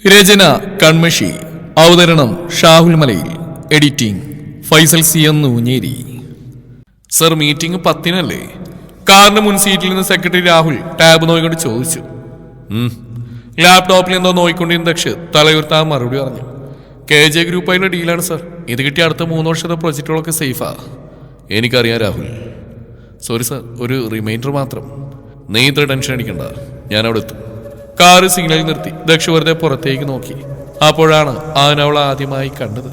രചന കൺമഷി. അവതരണം Shahul Malayil. Editing Faisal C N Oonjeri. Sir, meeting 10-നല്ലേ? കാറിന്റെ മുൻ സീറ്റിൽ നിന്ന് സെക്രട്ടറി രാഹുൽ ടാബ് നോക്കിക്കൊണ്ട് ചോദിച്ചു. ലാപ്ടോപ്പിൽ എന്തോ നോക്കിക്കൊണ്ടിരുന്ന ദക്ഷ് തലയുർത്താൻ മറുപടി പറഞ്ഞു. KJ ഗ്രൂപ്പായുള്ള ഡീലാണ് സർ. ഇത് കിട്ടിയ അടുത്ത 3 വർഷത്തെ പ്രൊജക്റ്റുകളൊക്കെ സേഫാ. എനിക്കറിയാം രാഹുൽ. സോറി സർ, ഒരു റിമൈൻഡർ മാത്രം. നീ ഇത്ര ടെൻഷൻ അടിക്കണ്ട, ഞാൻ അവിടെ എത്തും. കാറ് സിഗ്നലിൽ നിർത്തി ദക്ഷ വെറുതെ പുറത്തേക്ക് നോക്കി. അപ്പോഴാണ് അവൾ ആദ്യമായി കണ്ടത്.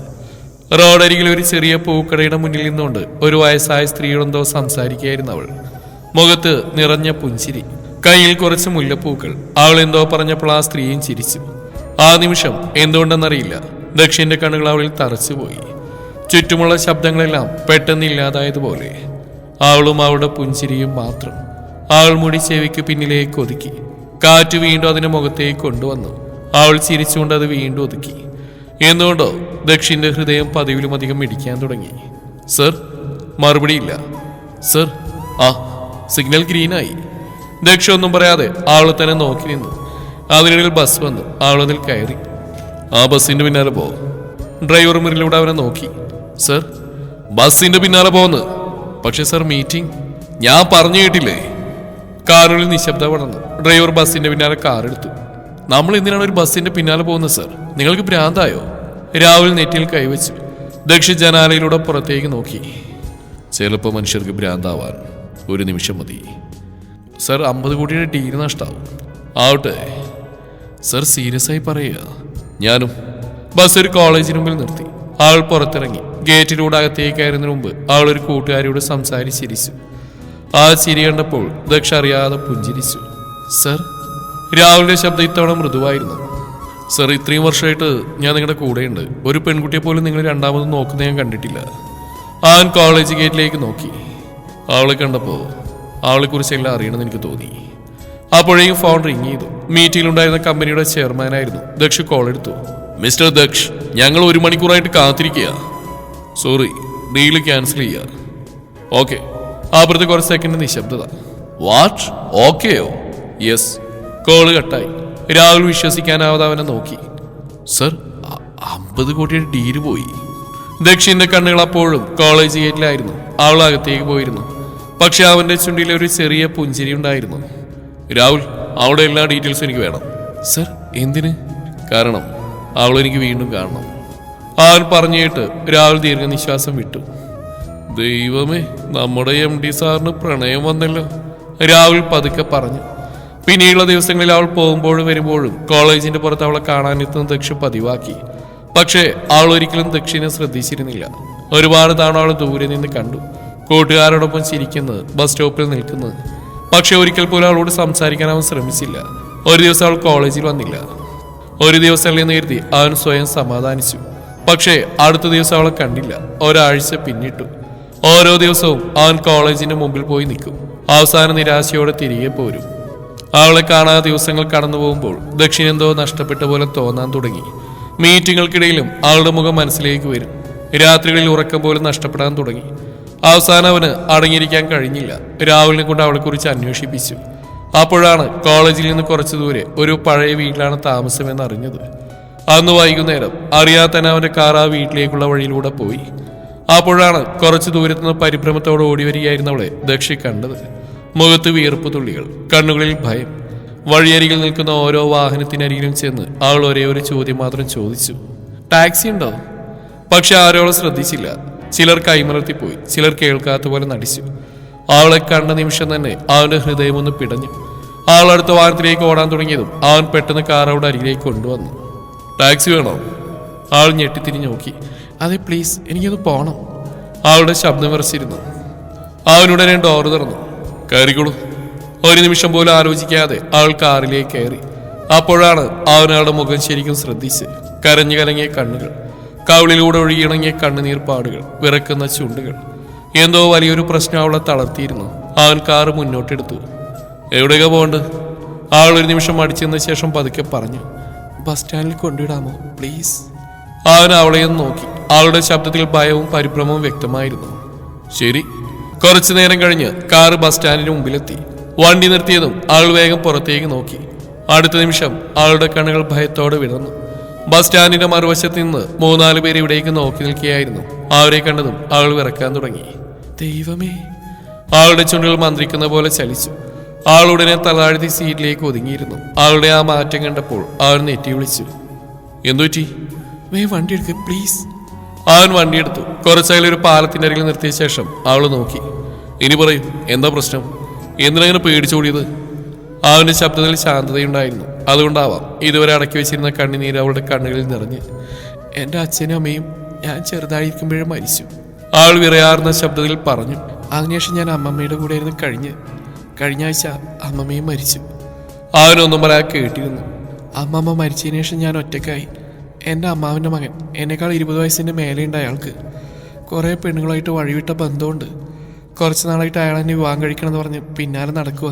റോഡരികിൽ ഒരു ചെറിയ പൂക്കടയുടെ മുന്നിൽ നിന്നുകൊണ്ട് ഒരു വയസ്സായ സ്ത്രീയോടെന്തോ സംസാരിക്കുകയായിരുന്നു അവൾ. മുഖത്ത് നിറഞ്ഞ പുഞ്ചിരി, കയ്യിൽ കുറച്ച് മുല്ലപ്പൂക്കൾ. അവൾ എന്തോ പറഞ്ഞപ്പോൾ ആ സ്ത്രീയും ചിരിച്ചു. ആ നിമിഷം എന്തുകൊണ്ടെന്നറിയില്ല, ദക്ഷിന്റെ കണ്ണുകൾ അവളിൽ തറച്ചുപോയി. ചുറ്റുമുള്ള ശബ്ദങ്ങളെല്ലാം പെട്ടെന്ന് ഇല്ലാതായതുപോലെ അവളും അവളുടെ പുഞ്ചിരിയും മാത്രം. അവൾ മുടി ചെവിക്ക് പിന്നിലേക്ക് ഒതുക്കി. കാറ്റ് വീണ്ടും അതിന്റെ മുഖത്തേക്ക് കൊണ്ടുവന്നു. അവൾ ചിരിച്ചുകൊണ്ട് അത് വീണ്ടും ഒതുക്കി. എന്തുകൊണ്ടോ ദക്ഷിന്റെ ഹൃദയം പതിവിലും അധികം ഇടിക്കാൻ തുടങ്ങി. സർ, മറുപടിയില്ല. സർ, സിഗ്നൽ ഗ്രീനായി. ദക്ഷ ഒന്നും പറയാതെ അവളെ തന്നെ നോക്കി നിന്നു. അതിനിടയിൽ ബസ് വന്നു. അവളതിൽ കയറി. ആ ബസ്സിന്റെ പിന്നാലെ പോ. ഡ്രൈവർ മുറിലൂടെ അവനെ നോക്കി. സർ, ബസ്സിന്റെ പിന്നാലെ പോന്ന്. പക്ഷെ സർ, മീറ്റിംഗ്. ഞാൻ പറഞ്ഞു കേട്ടില്ലേ? കാറുകളിൽ നിശബ്ദ പടർന്നു. ഡ്രൈവർ ബസ്സിന്റെ പിന്നാലെ കാറെടുത്തു. നമ്മൾ എന്തിനാണ് ഒരു ബസ്സിന്റെ പിന്നാലെ പോകുന്നത് സർ? നിങ്ങൾക്ക് ഭ്രാന്തായോ? രാഹുൽ നെറ്റിയിൽ കൈവച്ചു. ദക്ഷ ജനാലയിലൂടെ പുറത്തേക്ക് നോക്കി. ചിലപ്പോൾ മനുഷ്യർക്ക് ഭ്രാന്താവാൻ ഒരു നിമിഷം മതി. സർ, 50 കോടിയുടെ ഡീൽ നഷ്ടാവും. ആവട്ടെ സർ, സീരിയസ് ആയി പറയുക. ഞാനും. ബസ് ഒരു കോളേജിന് മുമ്പിൽ നിർത്തി. അവൾ പുറത്തിറങ്ങി. ഗേറ്റിലൂടെ അകത്തേക്ക് കയറുന്നതിന് മുമ്പ് അവൾ ഒരു കൂട്ടുകാരിയോട് സംസാരിച്ചിരിച്ചു. ആ ചിരി കണ്ടപ്പോൾ ദക്ഷ അറിയാതെ പുഞ്ചിരിച്ചു. സർ, രാഹുലിന്റെ ശബ്ദം ഇത്തവണ മൃദുവായിരുന്നു. സർ, ഇത്രയും വർഷമായിട്ട് ഞാൻ നിങ്ങളുടെ കൂടെയുണ്ട്. ഒരു പെൺകുട്ടിയെ പോലും നിങ്ങൾ രണ്ടാമതും നോക്കുന്നത് ഞാൻ കണ്ടിട്ടില്ല. അവൻ കോളേജ് ഗേറ്റിലേക്ക് നോക്കി. അവളെ കണ്ടപ്പോൾ അവളെക്കുറിച്ച് എല്ലാം അറിയണമെന്ന് എനിക്ക് തോന്നി. അപ്പോഴേക്കും ഫോൺ റിങ് ചെയ്തു. മീറ്റിംഗിലുണ്ടായിരുന്ന കമ്പനിയുടെ ചെയർമാനായിരുന്നു. ദക്ഷ് കോൾ എടുത്തു. മിസ്റ്റർ ദക്ഷ്, ഞങ്ങൾ 1 മണിക്കൂറായിട്ട് കാത്തിരിക്കുക. സോറി, ഡീല് ക്യാൻസൽ ചെയ്യുക. ഓക്കെ. അപ്പുറത്ത് കുറച്ച് സെക്കൻഡ് നിശബ്ദത. വാട്ട്? ഓക്കെയോ? യെസ്. കോള് കട്ടായി. രാഹുൽ വിശ്വസിക്കാനാവാതെ അവനെ നോക്കി. സർ, 50 കോടിയുടെ ഡീല് പോയി. ദക്ഷിന്റെ കണ്ണുകൾ അപ്പോഴും കോളേജ് ഗേറ്റിലായിരുന്നു. അവൾ അകത്തേക്ക് പോയിരുന്നു. പക്ഷെ അവന്റെ ചുണ്ടിലെ ഒരു ചെറിയ പുഞ്ചിരി ഉണ്ടായിരുന്നു. രാഹുൽ, അവളുടെ എല്ലാ ഡീറ്റെയിൽസും എനിക്ക് വേണം. സർ, എന്തിന്? കാരണം അവൾ എനിക്ക് വീണ്ടും കാണണം. അവൻ പറഞ്ഞിട്ട് രാഹുൽ ദീർഘനിശ്വാസം വിട്ടു. ദൈവമേ, നമ്മുടെ MD സാറിന് പ്രണയം വന്നല്ലോ, രാഹുൽ പതുക്കെ പറഞ്ഞു. പിന്നീടുള്ള ദിവസങ്ങളിൽ അവൾ പോകുമ്പോഴും വരുമ്പോഴും കോളേജിന്റെ പുറത്ത് അവളെ കാണാനെത്തുന്ന ദക്ഷ പതിവാക്കി. പക്ഷേ അവൾ ഒരിക്കലും ദക്ഷിനെ ശ്രദ്ധിച്ചിരുന്നില്ല. ഒരുപാട് തവണ അവൾ ദൂരെ നിന്ന് കണ്ടു, കൂട്ടുകാരോടൊപ്പം ചിരിക്കുന്നത്, ബസ് സ്റ്റോപ്പിൽ നിൽക്കുന്നത്. പക്ഷെ ഒരിക്കൽ പോലും അവളോട് സംസാരിക്കാൻ അവൻ ശ്രമിച്ചില്ല. ഒരു ദിവസം അവൾ കോളേജിൽ വന്നില്ല. ഒരു ദിവസം എന്ന് കരുതി അവൻ സ്വയം സമാധാനിച്ചു. പക്ഷേ അടുത്ത ദിവസം അവളെ കണ്ടില്ല. ഒരാഴ്ച പിന്നിട്ടു. ഓരോ ദിവസവും അവൻ കോളേജിന്റെ മുമ്പിൽ പോയി നിൽക്കും. അവസാന നിരാശയോടെ തിരികെ പോരും. അവളെ കാണാതെ ദിവസങ്ങൾ കടന്നു പോകുമ്പോൾ ദക്ഷിണെന്തോ നഷ്ടപ്പെട്ട പോലെ തോന്നാൻ തുടങ്ങി. മീറ്റിങ്ങുകൾക്കിടയിലും അവളുടെ മുഖം മനസ്സിലേക്ക് വരും. രാത്രികളിൽ ഉറക്കം പോലും നഷ്ടപ്പെടാൻ തുടങ്ങി. അവസാനം അവന് അടങ്ങിയിരിക്കാൻ കഴിഞ്ഞില്ല. രാഹുലിനെ കൊണ്ട് അവളെക്കുറിച്ച് അന്വേഷിപ്പിച്ചു. അപ്പോഴാണ് കോളേജിൽ നിന്ന് കുറച്ചു ദൂരെ ഒരു പഴയ വീട്ടിലാണ് താമസമെന്ന് അറിഞ്ഞത്. അന്ന് വൈകുന്നേരം അറിയാതെ തന്നെ അവന്റെ കാർ ആ വീട്ടിലേക്കുള്ള വഴിയിലൂടെ പോയി. അപ്പോഴാണ് കുറച്ചു ദൂരത്തുനിന്ന് പരിഭ്രമത്തോടെ ഓടി വരികയായിരുന്നവളെ ദക്ഷി കണ്ടത്. മുഖത്ത് വിയർപ്പ് തുള്ളികൾ, കണ്ണുകളിൽ ഭയം. വഴിയരികിൽ നിൽക്കുന്ന ഓരോ വാഹനത്തിനരികിലും ചെന്ന് അവൾ ഒരേ ഒരു ചോദ്യം മാത്രം ചോദിച്ചു. ടാക്സി ഉണ്ടോ? പക്ഷെ ആരോളം ശ്രദ്ധിച്ചില്ല. ചിലർ കൈമലർത്തിപ്പോയി, ചിലർ കേൾക്കാത്ത പോലെ നടിച്ചു. അവളെ കണ്ട നിമിഷം തന്നെ അവന്റെ ഹൃദയം ഒന്ന് പിടഞ്ഞു. അവൾ അടുത്ത വാഹനത്തിലേക്ക് ഓടാൻ തുടങ്ങിയതും അവൻ പെട്ടെന്ന് കാർ അവിടെ അരികിലേക്ക് കൊണ്ടുവന്നു. ടാക്സി വേണോ? അവൾ ഞെട്ടിത്തിരിഞ്ഞ് നോക്കി. അതെ പ്ലീസ്, എനിക്കൊന്ന് പോണം. അവളുടെ ശബ്ദം വിറച്ചിരുന്നു. അവനുടനെ ഡോർ തുറന്നു. കയറിക്കോളൂ. ഒരു നിമിഷം പോലും ആലോചിക്കാതെ അവൾ കാറിലേക്ക് കയറി. അപ്പോഴാണ് അവനവളുടെ മുഖം ശരിക്കും ശ്രദ്ധിച്ച്. കരഞ്ഞു കലങ്ങിയ കണ്ണുകൾ, കവിളിലൂടെ ഒഴുകിയിണങ്ങിയ കണ്ണുനീർ പാടുകൾ, വിറക്കുന്ന ചുണ്ടുകൾ. എന്തോ വലിയൊരു പ്രശ്നം അവളെ തളർത്തിയിരുന്നു. അവൻ കാറ് മുന്നോട്ടെടുത്തു. എവിടെയൊക്കെ പോകണ്ട്? അവൾ ഒരു നിമിഷം മടിച്ചെന്ന ശേഷം പതുക്കെ പറഞ്ഞു. ബസ് സ്റ്റാൻഡിൽ കൊണ്ടുവിടാമോ പ്ലീസ്? അവൻ അവളെയും നോക്കി. അവളുടെ ശബ്ദത്തിൽ ഭയവും പരിഭ്രമവും വ്യക്തമായിരുന്നു. ശരി. കുറച്ചു നേരം കഴിഞ്ഞ് കാറ് ബസ് സ്റ്റാൻഡിന് മുമ്പിലെത്തി. വണ്ടി നിർത്തിയതും അവൾ വേഗം പുറത്തേക്ക് നോക്കി. അടുത്ത നിമിഷം ആളുടെ കണ്ണുകൾ ഭയത്തോടെ വിടർന്നു. ബസ് സ്റ്റാൻഡിന്റെ മറുവശത്ത് നിന്ന് 3-4 പേര് ഇവിടേക്ക് നോക്കി നിൽക്കുകയായിരുന്നു. അവരെ കണ്ടതും ആൾ വിറക്കാൻ തുടങ്ങി. ദൈവമേ! ആളുടെ ചുണ്ടുകൾ മന്ത്രിക്കുന്ന പോലെ ചലിച്ചു. ആളുടനെ തലാഴ്ത്തി സീറ്റിലേക്ക് ഒതുങ്ങിയിരുന്നു. ആളുടെ ആ മാറ്റം കണ്ടപ്പോൾ അവൻ നെറ്റി വിളിച്ചു. എന്തുപറ്റി? വണ്ടി എടുക്ക് പ്ലീസ്. അവൻ വണ്ടിയെടുത്തു. കുറച്ചകലെ ഒരു പാലത്തിന്റെ അരികിൽ നിർത്തിയ ശേഷം അവൾ നോക്കി. ഇനി പറയൂ, എന്താ പ്രശ്നം? എന്തിനങ്ങനെ പേടിച്ചോടിയത്? അവന്റെ ശബ്ദത്തിൽ ശാന്തതയുണ്ടായിരുന്നു. അതുകൊണ്ടാവാം ഇതുവരെ അടക്കി വെച്ചിരുന്ന കണ്ണുനീര് അവളുടെ കണ്ണുകളിൽ നിറഞ്ഞ്. എൻ്റെ അച്ഛനും അമ്മയും ഞാൻ ചെറുതായിരിക്കുമ്പോഴേ മരിച്ചു. അവൾ വിറയാർന്ന ശബ്ദത്തിൽ പറഞ്ഞു. അതിനുശേഷം ഞാൻ അമ്മമ്മയുടെ കൂടെ ആയിരുന്നു കഴിഞ്ഞ ആഴ്ച അമ്മമ്മയും മരിച്ചു. അവനൊന്നും പറയാൻ കേട്ടിരുന്നു. അമ്മമ്മ മരിച്ചതിന് ശേഷം ഞാൻ ഒറ്റയ്ക്കായി. എൻ്റെ അമ്മാവിൻ്റെ മകൻ, എന്നേക്കാൾ 20 വയസ്സിൻ്റെ മേലെയുണ്ട് അയാൾക്ക്. കുറേ പെണ്ണുങ്ങളായിട്ട് വഴിവിട്ട ബന്ധമുണ്ട്. കുറച്ച് നാളായിട്ട് അയാൾ എന്നെ വിവാഹം കഴിക്കണമെന്ന് പറഞ്ഞ് പിന്നാലെ നടക്കുക.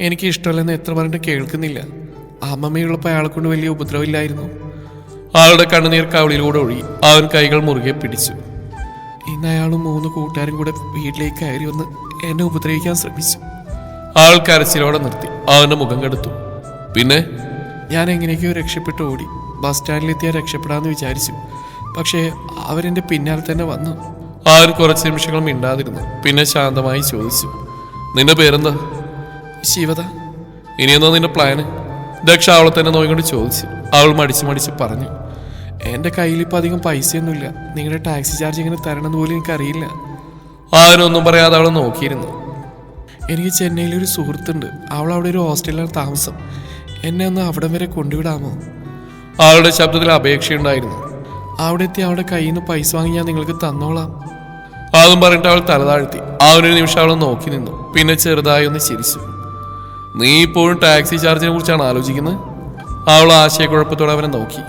എനിക്ക് ഇഷ്ടമല്ലെന്ന് എത്ര പറഞ്ഞിട്ട് കേൾക്കുന്നില്ല. അമ്മമ്മയുള്ളപ്പോൾ അയാളെ കൊണ്ട് വലിയ ഉപദ്രവമില്ലായിരുന്നു. ആളുടെ കണ്ണുനീർ കവിളിലൂടെ ഒഴുകി. അവൻ കൈകൾ മുറുകെ പിടിച്ചു. ഇന്ന് അയാളും 3 കൂട്ടുകാരും കൂടെ വീട്ടിലേക്ക് കയറി വന്ന് എന്നെ ഉപദ്രവിക്കാൻ ശ്രമിച്ചു. ആൾ കരച്ചിലോടെ നിർത്തി. അവന്റെ മുഖം കെടുത്തു. പിന്നെ? ഞാൻ എങ്ങനെയൊക്കെയോ രക്ഷപ്പെട്ടു ഓടി. ബസ് സ്റ്റാൻഡിലെത്തിയാൽ രക്ഷപ്പെടാമെന്ന് വിചാരിച്ചു. പക്ഷേ അവരെൻ്റെ പിന്നാലെ തന്നെ വന്നു. അവൻ കുറച്ച് നിമിഷങ്ങൾ മിണ്ടാതിരുന്നു. പിന്നെ ശാന്തമായി ചോദിച്ചു. നിന്റെ പേരെന്താ? ശിവദ. ഇനി എന്താ നിന്റെ പ്ലാന്? ദക്ഷ അവളെ തന്നെ നോക്കിക്കൊണ്ട് ചോദിച്ചു. അവൾ മടിച്ച് പറഞ്ഞു. എൻ്റെ കയ്യിൽ ഇപ്പം അധികം പൈസയൊന്നുമില്ല. നിങ്ങളുടെ ടാക്സി ചാർജ് എങ്ങനെ തരണമെന്ന് പോലും എനിക്കറിയില്ല. ആരൊന്നും പറയാതെ അവളെ നോക്കിയിരുന്നു. എനിക്ക് ചെന്നൈയിലൊരു സുഹൃത്തുണ്ട്. അവൾ അവിടെ ഒരു ഹോസ്റ്റലിലാണ് താമസം. എന്നെ ഒന്ന് അവിടം വരെ കൊണ്ടുവിടാമോ? അവളുടെ ശബ്ദത്തിൽ അപേക്ഷയുണ്ടായിരുന്നു. അവിടെ എത്തി അവളുടെ കയ്യിൽ നിന്ന് പൈസ വാങ്ങി ഞാൻ നിങ്ങൾക്ക് തന്നോളാം. അതും പറഞ്ഞിട്ട് അവൾ തലതാഴ്ത്തി. അവനൊരു നിമിഷം അവളെ നോക്കി നിന്നു. പിന്നെ ചെറുതായി ഒന്ന് ചിരിച്ചു. നീ ഇപ്പോഴും ടാക്സി ചാർജിനെ കുറിച്ചാണ് ആലോചിക്കുന്നത്? അവൾ ആശയക്കുഴപ്പത്തോടെ അവനെ നോക്കി.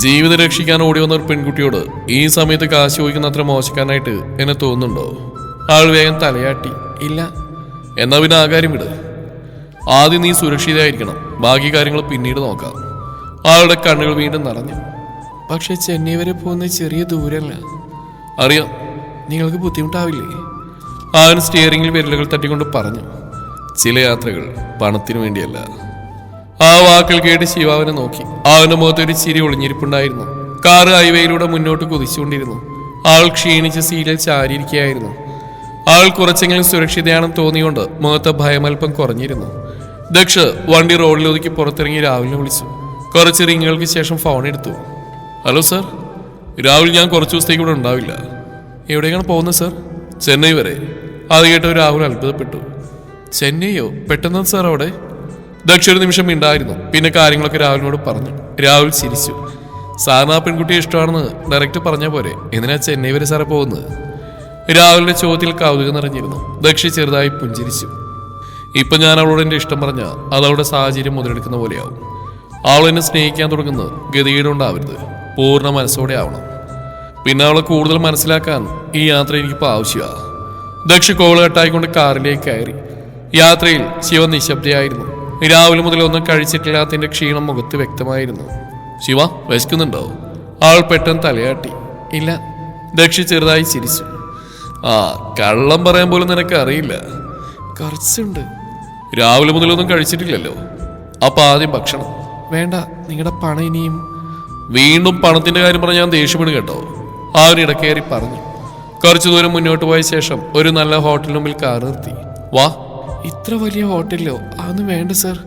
ജീവിതം രക്ഷിക്കാൻ ഓടി വന്ന ഒരു പെൺകുട്ടിയോട് ഈ സമയത്ത് കാശ് ചോദിക്കുന്ന അത്ര മോശക്കാരനായിട്ട് എന്നെ തോന്നുന്നുണ്ടോ? അവൾ വേഗം തലയാട്ടി. ഇല്ല. എന്നാ പിന്നെ ആ കാര്യം വിട്. ആദ്യം നീ സുരക്ഷിതയായിരിക്കണം. ബാക്കി കാര്യങ്ങൾ പിന്നീട് നോക്കാം. അവളുടെ കണ്ണുകൾ വീണ്ടും നിറഞ്ഞു. പക്ഷെ ചെന്നൈ വരെ പോകുന്ന ചെറിയ ദൂരമല്ല. അറിയാം. നിങ്ങൾക്ക് ബുദ്ധിമുട്ടാവില്ലേ? അവൻ സ്റ്റിയറിംഗിൽ വിരലുകൾ തട്ടിക്കൊണ്ട് പറഞ്ഞു. ചില യാത്രകൾ പണത്തിനു വേണ്ടിയല്ല. ആ വാക്കുകൾ കേട്ട് ശിവാവിനെ നോക്കി. അവന്റെ മുഖത്ത് ഒരു ചിരി ഒളിഞ്ഞിരിപ്പുണ്ടായിരുന്നു. കാറ് ഹൈവേയിലൂടെ മുന്നോട്ട് കുതിച്ചുകൊണ്ടിരുന്നു. ആൾ ക്ഷീണിച്ച് സീറ്റിൽ ചാരിയിരിക്കുകയായിരുന്നു. ആൾ കുറച്ചെങ്കിലും സുരക്ഷിതയാണെന്ന് തോന്നിയുകൊണ്ട് മുഖത്തെ ഭയമൽപ്പം കുറഞ്ഞിരുന്നു. ദക്ഷ് വണ്ടി റോഡിൽ ഒതുക്കി പുറത്തിറങ്ങി രാഹുലിനെ വിളിച്ചു. കുറച്ച് റിങ്ങുകൾക്ക് ശേഷം ഫോൺ എടുത്തു. ഹലോ സർ, രാഹുൽ, ഞാൻ കുറച്ച് ദിവസത്തേക്ക് ഇവിടെ ഉണ്ടാവില്ല. എവിടേക്കാണ് പോകുന്നത് സർ? ചെന്നൈ വരെ. അത് കേട്ടോ രാഹുൽ അത്ഭുതപ്പെട്ടു. ചെന്നൈയോ? പെട്ടെന്ന് സാർ അവിടെ? ദക്ഷ ഒരു നിമിഷം ഉണ്ടായിരുന്നു. പിന്നെ കാര്യങ്ങളൊക്കെ രാഹുലിനോട് പറഞ്ഞു. രാഹുൽ ചിരിച്ചു. സാറിന് ആ പെൺകുട്ടിയെ ഇഷ്ടമാണെന്ന് ഡയറക്റ്റ് പറഞ്ഞാൽ പോരെ? എന്തിനാ ചെന്നൈ വരെ സാറെ പോകുന്നത്? രാഹുലിന്റെ ചോദ്യത്തിൽ കൗതുകം നിറഞ്ഞിരുന്നു. ദക്ഷ ചെറുതായി പുഞ്ചിരിച്ചു. ഇപ്പൊ ഞാൻ അവളോട് എന്റെ ഇഷ്ടം പറഞ്ഞാൽ അത് അവളുടെ സാഹചര്യം മുതലെടുക്കുന്ന പോലെയാവും. അവൾ എന്നെ സ്നേഹിക്കാൻ തുടങ്ങുന്നത് ഗതികേടുണ്ടാവരുത്, പൂർണ്ണ മനസ്സോടെ ആവണം. പിന്നെ അവളെ കൂടുതൽ മനസ്സിലാക്കാൻ ഈ യാത്ര എനിക്കിപ്പോൾ ആവശ്യമാണ്. ദക്ഷ കോള് കട്ടായിക്കൊണ്ട് കാറിലേക്ക് കയറി. യാത്രയിൽ ശിവ നിശബ്ദയായിരുന്നു. രാവിലെ മുതൽ ഒന്നും കഴിച്ചിട്ടില്ലാത്തതിന്റെ ക്ഷീണം മുഖത്ത് വ്യക്തമായിരുന്നു. ശിവ, വിശക്കുന്നുണ്ടോ? അവൾ പെട്ടെന്ന് തലയാട്ടി. ഇല്ല. ദക്ഷ ചെറുതായി ചിരിച്ചു. ആ, കള്ളം പറയാൻ പോലും നിനക്ക് അറിയില്ല. കുറച്ചുണ്ട്. രാവിലെ മുതലൊന്നും കഴിച്ചിട്ടില്ലല്ലോ. അപ്പൊ ആദ്യം ഭക്ഷണം. വേണ്ട, നിങ്ങളുടെ പണം ഇനിയും. വീണ്ടും പണത്തിന്റെ കാര്യം പറഞ്ഞാൽ ഞാൻ ദേഷ്യപ്പെടും കേട്ടോ. അവൻ ഇടക്കേറി പറഞ്ഞു. കുറച്ചു ദൂരം മുന്നോട്ട് പോയ ശേഷം ഒരു നല്ല ഹോട്ടലിന് മുമ്പിൽ കാർ നിർത്തി. വാ. ഇത്ര വലിയ ഹോട്ടലിലോ? അതൊന്നും വേണ്ട സർ.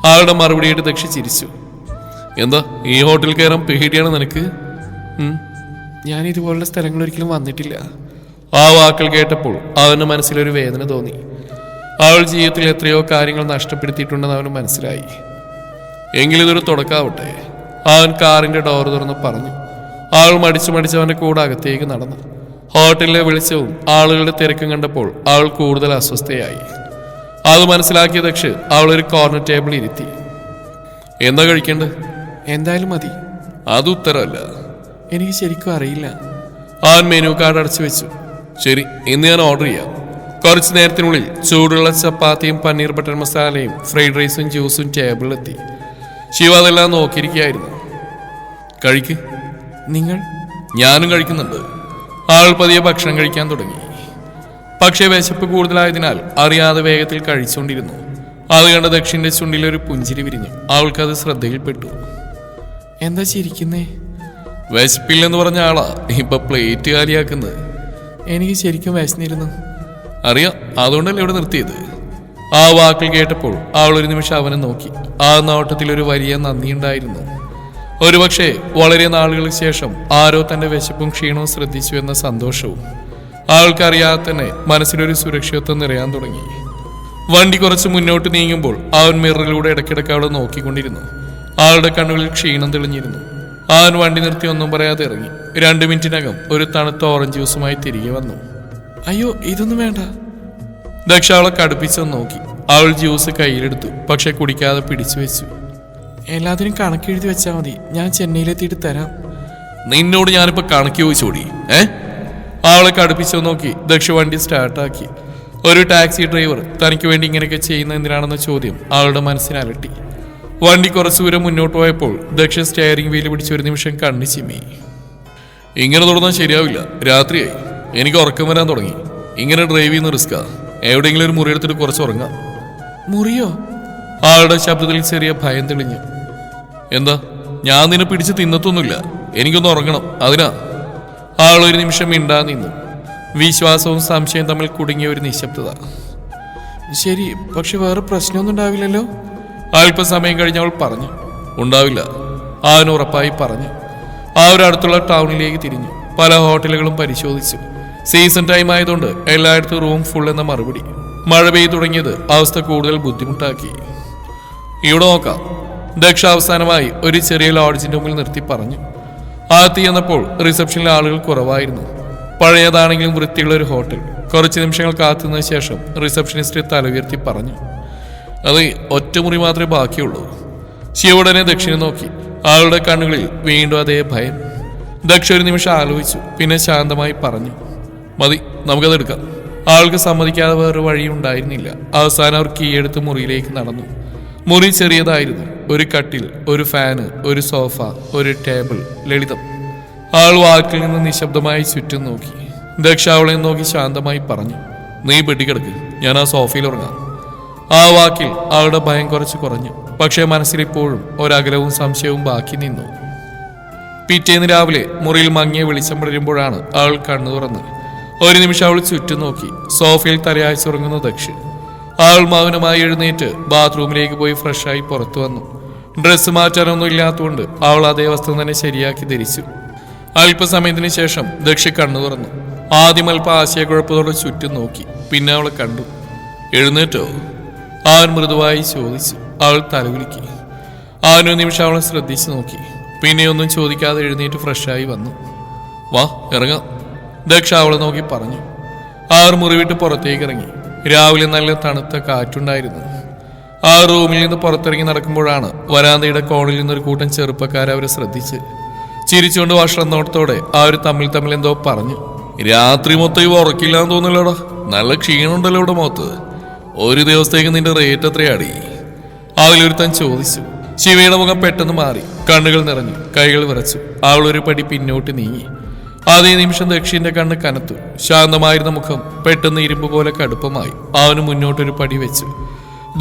ആളുടെ മറുപടിയായിട്ട് ദക്ഷ ചിരിച്ചു. എന്താ ഈ ഹോട്ടലിൽ കയറാൻ പേടിയാണ് നിനക്ക്? ഞാൻ ഇതുപോലുള്ള സ്ഥലങ്ങൾ ഒരിക്കലും വന്നിട്ടില്ല. ആ വാക്കുകൾ കേട്ടപ്പോൾ അവന്റെ മനസ്സിലൊരു വേദന തോന്നി. അവൾ ജീവിതത്തിൽ എത്രയോ കാര്യങ്ങൾ നഷ്ടപ്പെടുത്തിയിട്ടുണ്ടെന്ന് അവന് മനസ്സിലായി. എങ്കിലും ഇതൊരു തുടക്കാവട്ടെ. അവൻ കാറിന്റെ ഡോർ തുറന്ന് പറഞ്ഞു. അവൾ മടിച്ച് അവന്റെ കൂടെ അകത്തേക്ക് നടന്നു. ഹോട്ടലിലെ വെളിച്ചവും ആളുകളുടെ തിരക്കും കണ്ടപ്പോൾ അവൾ കൂടുതൽ അസ്വസ്ഥയായി. അത് മനസ്സിലാക്കിയ ദക്ഷ് അവൾ ഒരു കോർണർ ടേബിളിൽ ഇരുത്തി. എന്താ കഴിക്കേണ്ടത്? എന്തായാലും മതി. അത് ഉത്തരവല്ല. എനിക്ക് ശരിക്കും അറിയില്ല. അവൻ മെനു കാർഡ് അടച്ചു വെച്ചു. ശരി, ഇന്ന് ഞാൻ ഓർഡർ ചെയ്യാം. കുറച്ചു നേരത്തിനുള്ളിൽ ചൂടുള്ള ചപ്പാത്തിയും പനീർ ബട്ടർ മസാലയും ഫ്രൈഡ് റൈസും ജ്യൂസും ടേബിളിലെത്തി. ശിവ അതെല്ലാം നോക്കിയിരിക്കുകയായിരുന്നു. കഴിക്ക്. നിങ്ങൾ? ഞാനും കഴിക്കുന്നുണ്ട്. ആൾ പതിയെ ഭക്ഷണം കഴിക്കാൻ തുടങ്ങി. പക്ഷേ വിശപ്പ് കൂടുതലായതിനാൽ അറിയാതെ വേഗത്തിൽ കഴിച്ചുകൊണ്ടിരുന്നു. അത് കണ്ട ദക്ഷിന്റെ ചുണ്ടിലൊരു പുഞ്ചിരി വിരിഞ്ഞു. അവൾക്കത് ശ്രദ്ധയിൽപ്പെട്ടു. എന്താ ചിരിക്കുന്നേ? വിശപ്പില്ലെന്ന് പറഞ്ഞ ആളാ ഇപ്പൊ പ്ലേറ്റ് കാലിയാക്കുന്നത്. എനിക്ക് ശരിക്കും വിശന്നിരുന്നു. അറിയാം, അതുകൊണ്ടല്ലേ ഇവിടെ നിർത്തിയത്. ആ വാക്കിൽ കേട്ടപ്പോൾ അവൾ ഒരു നിമിഷം അവനെ നോക്കി. ആ നോട്ടത്തിൽ ഒരു വലിയ നന്ദിയുണ്ടായിരുന്നു. ഒരുപക്ഷെ വളരെ നാളുകൾക്ക് ശേഷം ആരോ തന്റെ വിശപ്പും ക്ഷീണവും ശ്രദ്ധിച്ചു എന്ന സന്തോഷവും. അവൾക്കറിയാതെ തന്നെ മനസ്സിലൊരു സുരക്ഷിതത്വം നിറയാൻ തുടങ്ങി. വണ്ടി കുറച്ച് മുന്നോട്ട് നീങ്ങുമ്പോൾ അവൻ മിററിലൂടെ ഇടയ്ക്കിടയ്ക്ക് അവളെ നോക്കിക്കൊണ്ടിരുന്നു. ആളുടെ കണ്ണുകളിൽ ക്ഷീണം തെളിഞ്ഞിരുന്നു. അവൻ വണ്ടി നിർത്തി ഒന്നും പറയാതെ ഇറങ്ങി. 2 മിനിറ്റിനകം ഒരു തണുത്ത ഓറഞ്ച് ജ്യൂസുമായി തിരികെ വന്നു. അയ്യോ, ഇതൊന്നും വേണ്ട. ദക്ഷ അവളെ കടുപ്പിച്ചൊന്ന് നോക്കി. അവൾ ജ്യൂസ് കയ്യിലെടുത്തു, പക്ഷെ കുടിക്കാതെ പിടിച്ചു വെച്ചു. എല്ലാത്തിനും കണക്കെഴുതി വെച്ചാൽ മതി, ഞാൻ ചെന്നൈയിലെത്തിയിട്ട് തരാം. നിന്നോട് ഞാനിപ്പോ കണക്ക് ചോദിച്ചോടി? അവളെ കടുപ്പിച്ചോ നോക്കി ദക്ഷ വണ്ടി സ്റ്റാർട്ടാക്കി. ഒരു ടാക്സി ഡ്രൈവർ തനിക്ക് വേണ്ടി ഇങ്ങനെയൊക്കെ ചെയ്യുന്ന എന്തിനാണെന്ന ചോദ്യം അവളുടെ മനസ്സിനെ അലട്ടി. വണ്ടി കുറച്ചു ദൂരം മുന്നോട്ട് പോയപ്പോൾ ദക്ഷ സ്റ്റെയറിംഗ് വീല് പിടിച്ച് ഒരു നിമിഷം കണ്ണു ചിമ്മി. ഇങ്ങനെ തുടർന്നാൽ ശരിയാവില്ല, രാത്രിയായി, എനിക്ക് ഉറക്കം വരാൻ തുടങ്ങി. ഇങ്ങനെ ഡ്രൈവ് ചെയ്യുന്ന റിസ്കാ. എവിടെയെങ്കിലും ഒരു മുറി എടുത്തിട്ട് കുറച്ച് ഉറങ്ങാം. മുറിയോ? ആളുടെ ശബ്ദത്തിൽ ചെറിയ ഭയം തെളിഞ്ഞു. എന്താ, ഞാൻ നിന്നെ പിടിച്ച് തിന്നത്തൊന്നുമില്ല, എനിക്കൊന്ന് ഉറങ്ങണം, അതിനാ. ആളൊരു നിമിഷം മിണ്ടാ നിന്നു. വിശ്വാസവും സംശയവും തമ്മിൽ കുടുങ്ങിയ ഒരു നിശബ്ദത. ശരി, പക്ഷെ വേറെ പ്രശ്നമൊന്നും ഉണ്ടാവില്ലല്ലോ? അല്പസമയം കഴിഞ്ഞ് അവൾ പറഞ്ഞു. ഉണ്ടാവില്ല, അവൻ ഉറപ്പായി പറഞ്ഞു. അവർ അടുത്തുള്ള ടൗണിലേക്ക് തിരിഞ്ഞു. പല ഹോട്ടലുകളും പരിശോധിച്ചു. സീസൺ ടൈം ആയതുകൊണ്ട് എല്ലായിടത്തും റൂം ഫുൾ എന്ന മറുപടി. മഴ പെയ്തു തുടങ്ങിയത് അവസ്ഥ കൂടുതൽ ബുദ്ധിമുട്ടാക്കി. ഇവിടെ നോക്കാം. ദക്ഷ അവസാനമായി ഒരു ചെറിയ ലോഡ്ജിന്റെ മുമ്പിൽ നിർത്തി പറഞ്ഞു. ആദ്യത്തെ ചെന്നപ്പോൾ റിസപ്ഷനിലെ ആളുകൾ കുറവായിരുന്നു. പഴയതാണെങ്കിലും വൃത്തിയുള്ള ഒരു ഹോട്ടൽ. കുറച്ച് നിമിഷങ്ങൾ കാത്തുനിന്ന ശേഷം റിസപ്ഷനിസ്റ്റ് തല ഉയർത്തി പറഞ്ഞു. അതെ, ഒറ്റമുറി മാത്രമേ ബാക്കിയുള്ളൂ. ശിവടനെ ദക്ഷിനെ നോക്കി. ആളുടെ കണ്ണുകളിൽ വീണ്ടും അതേ ഭയം. ദക്ഷ ഒരു നിമിഷം ആലോചിച്ചു, പിന്നെ ശാന്തമായി പറഞ്ഞു. മതി, നമുക്കത് എടുക്കാം. ആൾക്ക് സമ്മതിക്കാതെ വേറെ വഴിയുണ്ടായിരുന്നില്ല. അവസാനം അവർ കീയെടുത്ത് മുറിയിലേക്ക് നടന്നു. മുറി ചെറിയതായിരുന്നു. ഒരു കട്ടിൽ, ഒരു ഫാന്, ഒരു സോഫ, ഒരു ടേബിൾ, ലളിതം. ആൾ വാക്കിൽ നിന്ന് നിശബ്ദമായി ചുറ്റും നോക്കി. ദക്ഷ അവളെ നോക്കി ശാന്തമായി പറഞ്ഞു. നീ ബെഡിക്കിടക്ക്, ഞാൻ ആ സോഫയിൽ ഉറങ്ങാം. ആ വാക്കിൽ അവളുടെ ഭയം കുറച്ച് കുറഞ്ഞു. പക്ഷേ മനസ്സിലിപ്പോഴും ഒരകലവും സംശയവും ബാക്കി നിന്നു. പിറ്റേന്ന് രാവിലെ മുറിയിൽ മങ്ങിയ വെളിച്ചം പടരുമ്പോഴാണ് അവൾ കണ്ണു തുറന്നത്. ഒരു നിമിഷം അവൾ ചുറ്റും നോക്കി. സോഫയിൽ തലയാഴ്ചുറങ്ങുന്ന ദക്ഷ. അവൾ മൗനമായി എഴുന്നേറ്റ് ബാത്റൂമിലേക്ക് പോയി ഫ്രഷായി പുറത്തു വന്നു. ഡ്രസ്സ് മാറ്റാനൊന്നും ഇല്ലാത്തതുകൊണ്ട് അവൾ അതേ വസ്ത്രം തന്നെ ശരിയാക്കി ധരിച്ചു. അല്പസമയത്തിന് ശേഷം ദക്ഷ കണ്ണു തുറന്നു. ആദ്യം അല്പ ആശയക്കുഴപ്പത്തോടെ ചുറ്റും നോക്കി. പിന്നെ അവളെ കണ്ടു. എഴുന്നേറ്റോ? അവൻ മൃദുവായി ചോദിച്ചു. അവൾ തലകുലുക്കി. അവനൊരു നിമിഷം അവളെ ശ്രദ്ധിച്ചു നോക്കി. പിന്നെ ഒന്നും ചോദിക്കാതെ എഴുന്നേറ്റ് ഫ്രഷായി വന്നു. വാ, ഇറങ്ങാം, ദക്ഷ അവളെ നോക്കി പറഞ്ഞു. അവർ മുറി വിട്ട് പുറത്തേക്ക് ഇറങ്ങി. രാവിലെ നല്ല തണുത്ത കാറ്റുണ്ടായിരുന്നു. ആ റൂമിൽ നിന്ന് പുറത്തിറങ്ങി നടക്കുമ്പോഴാണ് വരാന്തയുടെ കോണിൽ നിന്നൊരു കൂട്ടം ചെറുപ്പക്കാരെ അവരെ ശ്രദ്ധിച്ച്. ചിരിച്ചുകൊണ്ട് വഷളനോട്ടത്തോടെ അവർ തമ്മിൽ എന്തോ പറഞ്ഞു. രാത്രി മൊത്തം ഇവ ഉറക്കില്ലാന്ന് തോന്നില്ലടാ, നല്ല ക്ഷീണമുണ്ടല്ലോ ഇവിടെ മൊത്ത്. ഒരു ദിവസത്തേക്ക് നിന്റെ റേറ്റ് എത്രയാടി? അതിലൊരുത്തൻ ചോദിച്ചു. ശിവയുടെ മുഖം പെട്ടെന്ന് മാറി. കണ്ണുകൾ നിറഞ്ഞു, കൈകൾ വിറച്ചു. അവൾ ഒരു പടി പിന്നോട്ട് നീങ്ങി. അതേ നിമിഷം ദക്ഷിന്റെ കണ്ണ് കനത്തു. ശാന്തമായിരുന്ന മുഖം പെട്ടെന്ന് ഇരുമ്പ് പോലെ കടുപ്പമായി. അവന് മുന്നോട്ടൊരു പടി വെച്ചു.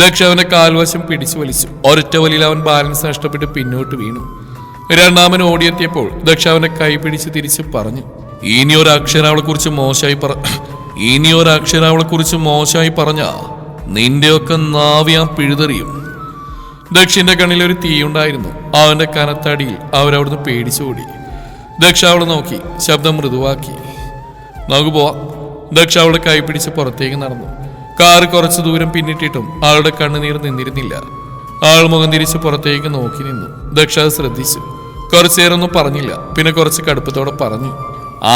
ദക്ഷ അവന്റെ കാൽവശം പിടിച്ചു വലിച്ചു. ഒരൊറ്റ വലിയിൽ അവൻ ബാലൻസ് നഷ്ടപ്പെട്ട് പിന്നോട്ട് വീണു. രണ്ടാമൻ ഓടിയെത്തിയപ്പോൾ ദക്ഷ അവന്റെ കൈ പിടിച്ച് തിരിച്ചു പറഞ്ഞു. ഇനിയൊരക്ഷരം അവളെ കുറിച്ച് മോശമായി പറഞ്ഞാ നിന്റെയൊക്കെ നാവിയാൻ പിഴുതെറിയും. ദക്ഷിന്റെ കണ്ണിൽ ഒരു തീയുണ്ടായിരുന്നു. അവന്റെ കനത്തടിയിൽ അവരവിടുന്ന് പേടിച്ചോടി. ദക്ഷ അവളെ നോക്കി, ശബ്ദം മൃദുവാക്കി. നമുക്ക് പോവാം. ദക്ഷ അവളെ കൈ പിടിച്ച് പുറത്തേക്ക് നടന്നു. കാറ് കുറച്ചു ദൂരം പിന്നിട്ടിട്ടും അവളുടെ കണ്ണുനീർ നിന്നിരുന്നില്ല. അവൾ മുഖം തിരിച്ച് പുറത്തേക്ക് നോക്കി നിന്നു. ദക്ഷ അത് ശ്രദ്ധിച്ചു. കുറച്ചു നേരമൊന്നും പറഞ്ഞില്ല. പിന്നെ കുറച്ച് കടുപ്പത്തോടെ പറഞ്ഞു.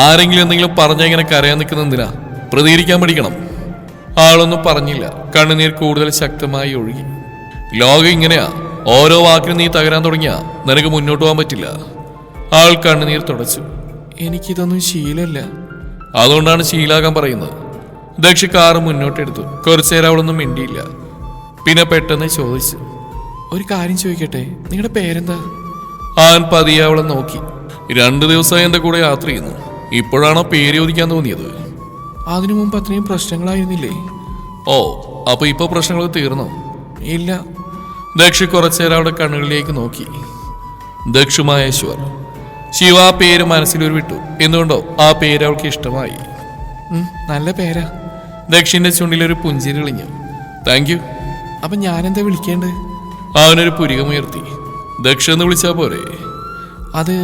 ആരെങ്കിലും എന്തെങ്കിലും പറഞ്ഞാൽ ഇങ്ങനെ കരയാൻ നിൽക്കുന്ന എന്തിനാ? പ്രതികരിക്കാൻ പഠിക്കണം. ആളൊന്നും പറഞ്ഞില്ല. കണ്ണുനീർ കൂടുതൽ ശക്തമായി ഒഴുകി. ലോകം ഇങ്ങനെയാ, ഓരോ വാക്കിനും നീ തകരാൻ തുടങ്ങിയാ നിനക്ക് മുന്നോട്ട് പോകാൻ പറ്റില്ല. ആൾ കണ്ണുനീർ തുടച്ചു. എനിക്കിതൊന്നും ശീലമല്ല. അതുകൊണ്ടാണ് ശീലാകാൻ പറയുന്നത്. ദക്ഷ കാറ് മുന്നോട്ടെടുത്തു. കുറച്ചു നേരം അവളൊന്നും മിണ്ടിയില്ല. പിന്നെ പെട്ടെന്ന് ചോദിച്ചു. ഒരു കാര്യം ചോദിക്കട്ടെ, നിങ്ങളുടെ പേരെന്താ? അവൻ പതിയെ അവളെ നോക്കി. 2 ദിവസമായി എന്റെ കൂടെ യാത്ര ചെയ്യുന്നു. ഇപ്പോഴാണോ പേര് ചോദിക്കാൻ തോന്നിയത്? അതിനു മുമ്പ് അത്രയും പ്രശ്നങ്ങളായിരുന്നില്ലേ? ഓ, അപ്പൊ ഇപ്പൊ പ്രശ്നങ്ങൾ തീർന്നോ? ഇല്ല. ദക്ഷ് കുറച്ചേരം അവിടെ കണ്ണുകളിലേക്ക് നോക്കി. ദക്ഷു മഹേശ്വർ. ശിവ ആ പേര് മനസ്സിലൊരു വിട്ടു. എന്തുകൊണ്ടോ ആ പേര് അവൾക്ക് ഇഷ്ടമായി. നല്ല പേരാ. ദക്ഷിന്റെ ചുണ്ടിലൊരു പുഞ്ചിരി തെളിഞ്ഞു. Thank you. അപ്പൊ ഞാനെന്താ വിളിക്കേണ്ടത്? അവനൊരു പുരികമുയർത്തി. ദക്ഷ എന്ന് വിളിച്ചാ പോരെ? അത്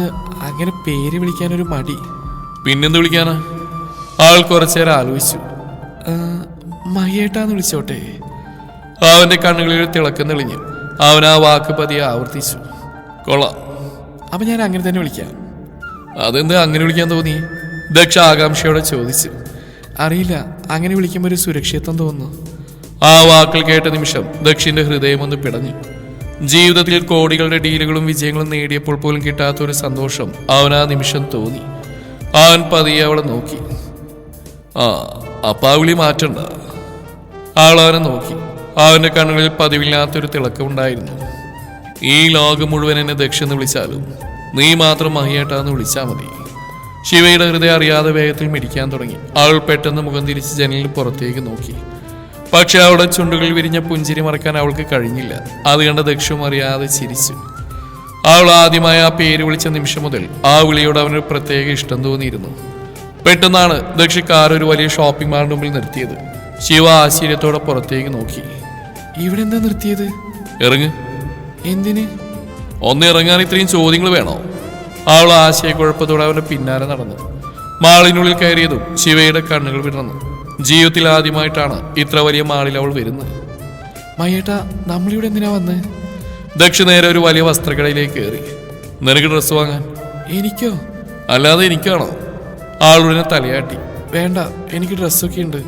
അങ്ങനെ പേര് വിളിക്കാനൊരു മടി. പിന്നെന്ത് വിളിക്കാനാ? ആൾ കുറച്ചേരം ആലോചിച്ചു. മയ്യേട്ടാന്ന് വിളിച്ചോട്ടെ. അവന്റെ കണ്ണുകളിൽ തിളക്കം തെളിഞ്ഞു. അവൻ ആ വാക്ക് പതിയെ ആവർത്തിച്ചു. കൊള്ളാം. അപ്പൊ ഞാൻ അങ്ങനെ തന്നെ വിളിക്കാം. അതെന്താ അങ്ങനെ വിളിക്കാൻ തോന്നി? ദക്ഷ ആകാംക്ഷയോടെ ചോദിച്ചു. അറിയില്ല, അങ്ങനെ വിളിക്കുമ്പോൾ ഒരു സുരക്ഷിതത്വം തോന്നുന്നു. ആ വാക്കുകൾ കേട്ട നിമിഷം ദക്ഷിന്റെ ഹൃദയം ഒന്ന് പിടഞ്ഞു. ജീവിതത്തിൽ കോടികളുടെ ഡീലുകളും വിജയങ്ങളും നേടിയപ്പോൾ പോലും കിട്ടാത്തൊരു സന്തോഷം അവൻ ആ നിമിഷം തോന്നി. അവൻ പതിയെ അവളെ നോക്കി. അപ്പാ വിളി മാറ്റണ്ട. അവൾ അവനെ നോക്കി. അവന്റെ കണ്ണുകളിൽ പതിവില്ലാത്തൊരു തിളക്കമുണ്ടായിരുന്നു. ഈ ലോകം മുഴുവൻ എന്നെ ദക്ഷെന്ന് വിളിച്ചാലും നീ മാത്രം മഹിയേട്ടാന്ന് വിളിച്ചാൽ മതി. ശിവയുടെ ഹൃദയം അറിയാതെ വേഗത്തിൽ മിടിക്കാൻ തുടങ്ങി. അവൾ പെട്ടെന്ന് മുഖം തിരിച്ച് ജനലിൽ പുറത്തേക്ക് നോക്കി. പക്ഷെ അവളുടെ ചുണ്ടുകളിൽ വിരിഞ്ഞ പുഞ്ചിരി മറക്കാൻ അവൾക്ക് കഴിഞ്ഞില്ല. അത് കണ്ട ദക്ഷും അറിയാതെ ചിരിച്ചു. അവൾ ആദ്യമായി ആ പേര് വിളിച്ച നിമിഷം മുതൽ ആ വിളിയോട് അവനൊരു പ്രത്യേക ഇഷ്ടം തോന്നിയിരുന്നു. പെട്ടെന്നാണ് ദക്ഷ കാർ ഒരു വലിയ ഷോപ്പിംഗ് മാളിന് മുമ്പിൽ നിർത്തിയത്. ശിവ ആശ്ചര്യത്തോടെ പുറത്തേക്ക് നോക്കി. ഇവിടെ എന്താ നിർത്തിയത്? ഇറങ്ങ്. എന്തിന്? ഒന്ന് ഇറങ്ങാൻ ഇത്രയും ചോദ്യങ്ങൾ വേണോ? അവൾ ആശയക്കുഴപ്പത്തോടെ അവന്റെ പിന്നാലെ നടന്നു. മാളിനുള്ളിൽ കയറിയതും ശിവയുടെ കണ്ണുകൾ വിടർന്നു. ജീവിതത്തിൽ ആദ്യമായിട്ടാണ് ഇത്ര വലിയ മാളിൽ അവൾ വരുന്നത്. മയ്യേട്ടാ, നമ്മളിവിടെ എന്തിനാ വന്ന്? ദക്ഷ നേരെ ഒരു വലിയ വസ്ത്രക്കടയിലേക്ക് കയറി. നിനക്ക് ഡ്രസ്സ് വാങ്ങാൻ? എനിക്കോ? അല്ലാതെ എനിക്കാണോ? ആളുടനെ തലയാട്ടി. വേണ്ട, എനിക്ക് ഡ്രസ്സൊക്കെ ഉണ്ട്.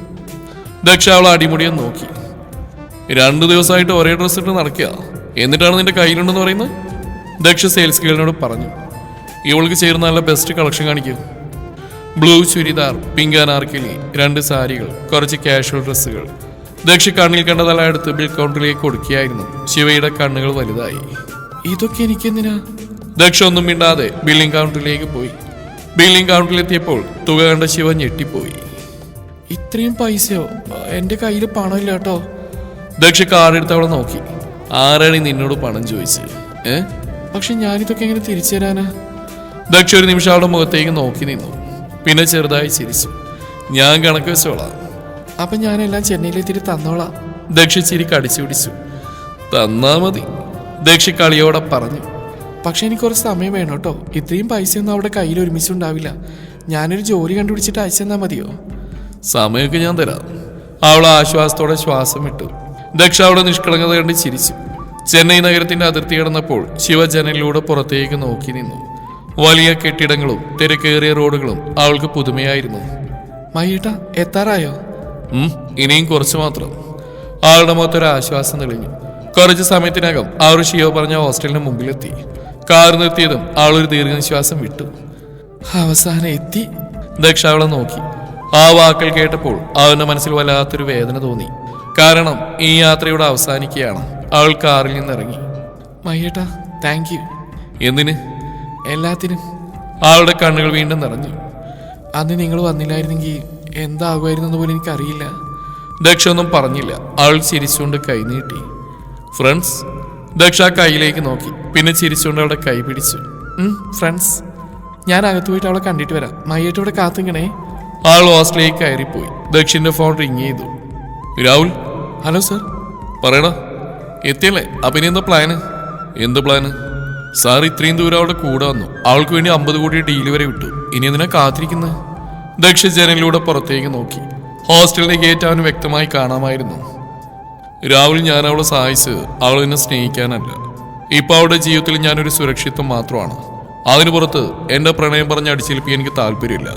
ദക്ഷ അവൾ അടിമുടിയെ നോക്കി. 2 ദിവസമായിട്ട് ഒരേ ഡ്രസ്സ് ഇട്ട് നടക്കുക, എന്നിട്ടാണ് നിന്റെ കയ്യിലുണ്ടെന്ന് പറയുന്നത്? ദക്ഷ സെയിൽസ് ഗേളിനോട് പറഞ്ഞു. ഇവൾക്ക് ചേർന്ന് നല്ല ബെസ്റ്റ് കളക്ഷൻ കാണിക്കൂ. ബ്ലൂ ചുരിദാർ, പിങ്ക് അനാർക്കലി, 2 സാരികൾ, കുറച്ച് കാഷ്വൽ ഡ്രസ്സുകൾ. ദക്ഷ കണ്ണിൽ കണ്ടതെല്ലാം എടുത്ത് ബിൽ കൗണ്ടറിലേക്ക് കൊടുക്കുകയായിരുന്നു. ശിവയുടെ കണ്ണുകൾ വലുതായി. ഇതൊക്കെ എനിക്കെന്തിനാ? ദക്ഷ ഒന്നും മിണ്ടാതെ ബില്ലിംഗ് കൗണ്ടറിലേക്ക് പോയി. ബില്ലിംഗ് കൗണ്ടറിലെത്തിയപ്പോൾ തുക കണ്ട ശിവ ഞെട്ടിപ്പോയി. ഇത്രയും പൈസയോ? എന്റെ കയ്യിൽ പണമില്ല കേട്ടോ. ദക്ഷ കാർഡെടുത്ത് അവളെ നോക്കി. ആരാണ് നിന്നോട് പണം ചോദിച്ചത്? പക്ഷെ ഞാനിതൊക്കെ എങ്ങനെ തിരിച്ചു തരാനാ? ദക്ഷ ഒരു നിമിഷം അവളുടെ മുഖത്തേക്ക് നോക്കി നിന്നു. പിന്നെ ചെറുതായി ചിരിച്ചു. ഞാൻ കണക്ക് വെച്ചോളാം. അപ്പൊ ഞാനെല്ലാം ചെന്നൈയിലെത്തിയിട്ട് തന്നോളാം. ദക്ഷ ചിരി കടിച്ചു പിടിച്ചു. തന്നാ മതി, ദക്ഷ കളിയോടെ പറഞ്ഞു. പക്ഷെ എനിക്ക് കുറച്ച് സമയം വേണം കേട്ടോ. ഇത്രയും പൈസയൊന്നും അവിടെ കയ്യിൽ ഒരുമിച്ചുണ്ടാവില്ല. ഞാനൊരു ജോലി കണ്ടുപിടിച്ചിട്ട് അയച്ചു തന്നാ മതിയോ? സമയമൊക്കെ ഞാൻ തരാം. അവൾ ആശ്വാസത്തോടെ ശ്വാസം വിട്ടു. ദക്ഷ അവിടെ നിഷ്കളങ്കത കണ്ട് ചിരിച്ചു. ചെന്നൈ നഗരത്തിന്റെ അതിർത്തി കടന്നപ്പോൾ ശിവ ജനലിലൂടെ പുറത്തേക്ക് നോക്കി നിന്നു. വലിയ കെട്ടിടങ്ങളും തിരക്കേറിയ റോഡുകളും അവൾക്ക് പുതുമയായിരുന്നു. മയ്യേട്ടാ, എത്താറായോ? ഇനിയും കുറച്ച് മാത്രം. ആളുടെ മുഖത്തൊരു ആശ്വാസം തെളിഞ്ഞു. കുറച്ച് സമയത്തിനകം അവർ ശിവ പറഞ്ഞ ഹോസ്റ്റലിന് മുമ്പിലെത്തി. കാർ നിർത്തിയതും അവളൊരു ദീർഘനിശ്വാസം വിട്ടു. അവസാനം എത്തി. ദക്ഷ അവളെ നോക്കി. ആ വാക്കുകൾ കേട്ടപ്പോൾ അവന്റെ മനസ്സിൽ വല്ലാത്തൊരു വേദന തോന്നി. കാരണം ഈ യാത്രയുടെ അവസാനിക്കുകയാണ്. അവൾ കാറിൽ നിന്നിറങ്ങി. മയ്യേട്ടാ, താങ്ക് യു. എന്തിന്? എല്ലാത്തിനും. അവളുടെ കണ്ണുകൾ വീണ്ടും നിറഞ്ഞു. അന്ന് നിങ്ങൾ വന്നില്ലായിരുന്നെങ്കിൽ എന്താകുമായിരുന്നെന്ന് പോലും എനിക്കറിയില്ല. ദക്ഷ ഒന്നും പറഞ്ഞില്ല. അവൾ ചിരിച്ചുകൊണ്ട് കൈ നീട്ടി. ഫ്രണ്ട്സ്? ദക്ഷ കൈയിലേക്ക് നോക്കി. പിന്നെ ചിരിച്ചുകൊണ്ട് അവളുടെ കൈ പിടിച്ചു. ഫ്രണ്ട്സ്. ഞാൻ അകത്ത് പോയിട്ട് അവളെ കണ്ടിട്ട് വരാം. മയ്യേട്ട ഇവിടെ കാത്തിങ്ങണേ. ആൾ ഹോസ്റ്റലിലേക്ക് കയറിപ്പോയി. ദക്ഷിന്റെ ഫോൺ റിങ് ചെയ്തു. രാഹുൽ. Hello sir. പറയടാ. എത്തിയല്ലേ? അപ്പൊ ഇനി എന്താ പ്ലാന്? എന്ത് പ്ലാന്? സാർ ഇത്രയും ദൂരം അവളുടെ കൂടെ വന്നു. അവൾക്ക് വേണ്ടി 50 കോടി ഡീല് വരെ വിട്ടു. ഇനി എന്തിനാ കാത്തിരിക്കുന്നത്? ദക്ഷ ജനലിലൂടെ പുറത്തേക്ക് നോക്കി. ഹോസ്റ്റലിന്റെ ഗേറ്റ് അവന് വ്യക്തമായി കാണാമായിരുന്നു. രാഹുൽ, ഞാൻ അവളെ സഹായിച്ച് അവൾ എന്നെ സ്നേഹിക്കാനല്ല. ഇപ്പൊ അവളുടെ ജീവിതത്തിൽ ഞാനൊരു സുരക്ഷിതത്വം മാത്രമാണ്. അതിനു പുറത്ത് എന്റെ പ്രണയം പറഞ്ഞ് അടിച്ചേൽപ്പിക്കാൻ എനിക്ക് താല്പര്യമില്ല.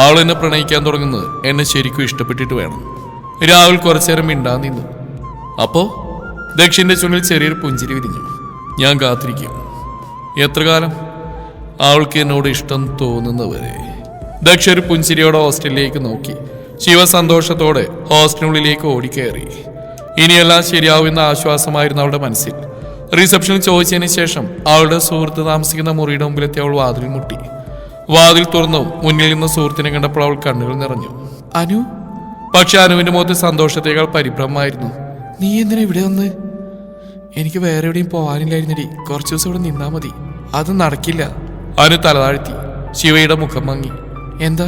അവൾ എന്നെ പ്രണയിക്കാൻ തുടങ്ങുന്നത് എന്നെ ശരിക്കും ഇഷ്ടപ്പെട്ടിട്ട് വേണം. രാഹുൽ കുറച്ചേരം മിണ്ടാൻ നിന്നു. അപ്പോ ദക്ഷിന്റെ ചുണ്ടിൽ ചെറിയൊരു പുഞ്ചിരി വിരിഞ്ഞു. ഞാൻ കാത്തിരിക്കും. എത്ര കാലം? അവൾക്ക് എന്നോട് ഇഷ്ടം തോന്നുന്നവരെ. ദക്ഷ ഒരു പുഞ്ചിരിയോടെ ഹോസ്റ്റലിലേക്ക് നോക്കി. ശിവ സന്തോഷത്തോടെ ഹോസ്റ്റലിനുള്ളിലേക്ക് ഓടിക്കയറി. ഇനിയെല്ലാം ശരിയാവുമെന്ന ആശ്വാസമായിരുന്നു അവളുടെ മനസ്സിൽ. റിസപ്ഷനിൽ ചോദിച്ചതിന് ശേഷം അവളുടെ സുഹൃത്ത് താമസിക്കുന്ന മുറിയുടെ മുമ്പിലെത്തി അവൾ വാതിൽ മുട്ടി. വാതിൽ തുറന്നു മുന്നിൽ നിന്ന് സുഹൃത്തിനെ കണ്ടപ്പോൾ അവൾ കണ്ണുകൾ നിറഞ്ഞു. അനു. പക്ഷെ അനുവിന്റെ മുഖത്ത് സന്തോഷത്തേക്കാൾ പരിഭ്രമമായിരുന്നു. നീ എന്തിനാ ഇവിടെ വന്ന്? എനിക്ക് വേറെ എവിടെയും പോകാനില്ലായിരുന്നടി. കുറച്ചു ദിവസം ഇവിടെ നിന്നാ മതി. അത് നടക്കില്ല. അവന് തലതാഴ്ത്തി. ശിവയുടെ മുഖം മങ്ങി. എന്താ?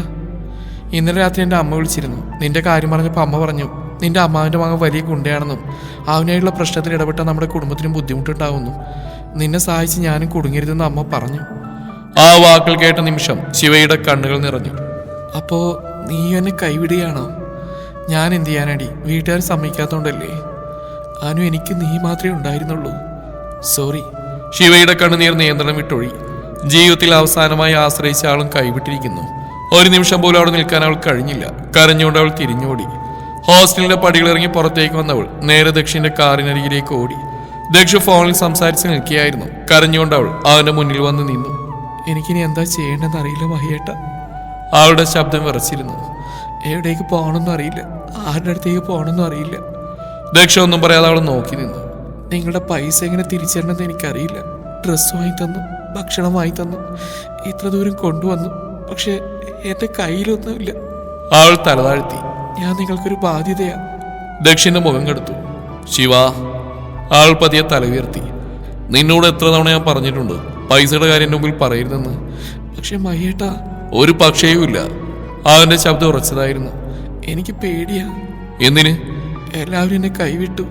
ഇന്നലെ രാത്രി എൻ്റെ അമ്മ വിളിച്ചിരുന്നു. നിന്റെ കാര്യം പറഞ്ഞപ്പോൾ അമ്മ പറഞ്ഞു നിന്റെ അമ്മാവിൻ്റെ മകൻ വലിയ ഗുണ്ടയാണെന്നും അവനായുള്ള പ്രശ്നത്തിൽ ഇടപെട്ട നമ്മുടെ കുടുംബത്തിനും ബുദ്ധിമുട്ടുണ്ടാവുന്നു. നിന്നെ സഹായിച്ച് ഞാനും കുടുങ്ങരുതെന്ന് അമ്മ പറഞ്ഞു. ആ വാക്കുകൾ കേട്ട നിമിഷം ശിവയുടെ കണ്ണുകൾ നിറഞ്ഞു. അപ്പോ നീ എന്നെ കൈവിടുകയാണോ? ഞാൻ എന്ത് ചെയ്യാനടി? വീട്ടുകാർ സമ്മതിക്കാത്തോണ്ടല്ലേ? അനു, എനിക്ക് നീ മാത്രമേ ഉണ്ടായിരുന്നുള്ളൂ. സോറി. ശിവയുടെ കണ്ണുനീർ നിയന്ത്രണം വിട്ടൊഴി. ജീവിതത്തിൽ അവസാനമായി ആശ്രയിച്ച ആളും കൈവിട്ടിരിക്കുന്നു. ഒരു നിമിഷം പോലും അവിടെ നിൽക്കാൻ അവൾ കഴിഞ്ഞില്ല. കരഞ്ഞുകൊണ്ട് അവൾ തിരിഞ്ഞോടി. ഹോസ്റ്റലിന്റെ പടികളിറങ്ങി പുറത്തേക്ക് വന്നവൾ നേരെ ദക്ഷിന്റെ കാറിനരികിലേക്ക് ഓടി. ദക്ഷ ഫോണിൽ സംസാരിച്ച് നിൽക്കുകയായിരുന്നു. കരഞ്ഞുകൊണ്ട് അവൾ അവന്റെ മുന്നിൽ വന്ന് നിന്നു. എനിക്കിനി എന്താ ചെയ്യേണ്ടെന്ന് അറിയില്ല മഹിയേട്ട. അവളുടെ ശബ്ദം വിറച്ചിരുന്നു. എവിടേക്ക് പോകണമെന്നും അറിയില്ല, ആരുടെ അടുത്തേക്ക് പോകണമെന്നും അറിയില്ല. ദക്ഷ ഒന്നും പറയാതെ അവൾ നോക്കി നിന്നു. നിങ്ങളുടെ പൈസ എങ്ങനെ തിരിച്ചറിയണമെന്ന് എനിക്കറിയില്ല. ഡ്രസ്സ് വാങ്ങി തന്നു, ഭക്ഷണം വാങ്ങി തന്നു, ഇത്ര ദൂരം കൊണ്ടുവന്നു. പക്ഷെ എന്റെ കയ്യിലൊന്നുമില്ല. അവൾ തലതാഴ്ത്തി. ഞാൻ നിങ്ങൾക്കൊരു ബാധ്യതയാ. ദക്ഷിന്റെ മുഖം കെടുത്തു. ശിവ. അവൾ പതിയെ തല ഉയർത്തി. നിന്നോട് എത്ര തവണ ഞാൻ പറഞ്ഞിട്ടുണ്ട് പൈസയുടെ കാര്യം എൻ്റെ മുമ്പിൽ പറയരുതെന്ന്. പക്ഷെ മയ്യേട്ടാ. ഒരു പക്ഷേയും ഇല്ല. അവന്റെ ശബ്ദം ഉറച്ചതായിരുന്നു. എനിക്ക് പേടിയാ. എന്തിന്? എല്ലാവരും എന്നെ കൈവിട്ടു.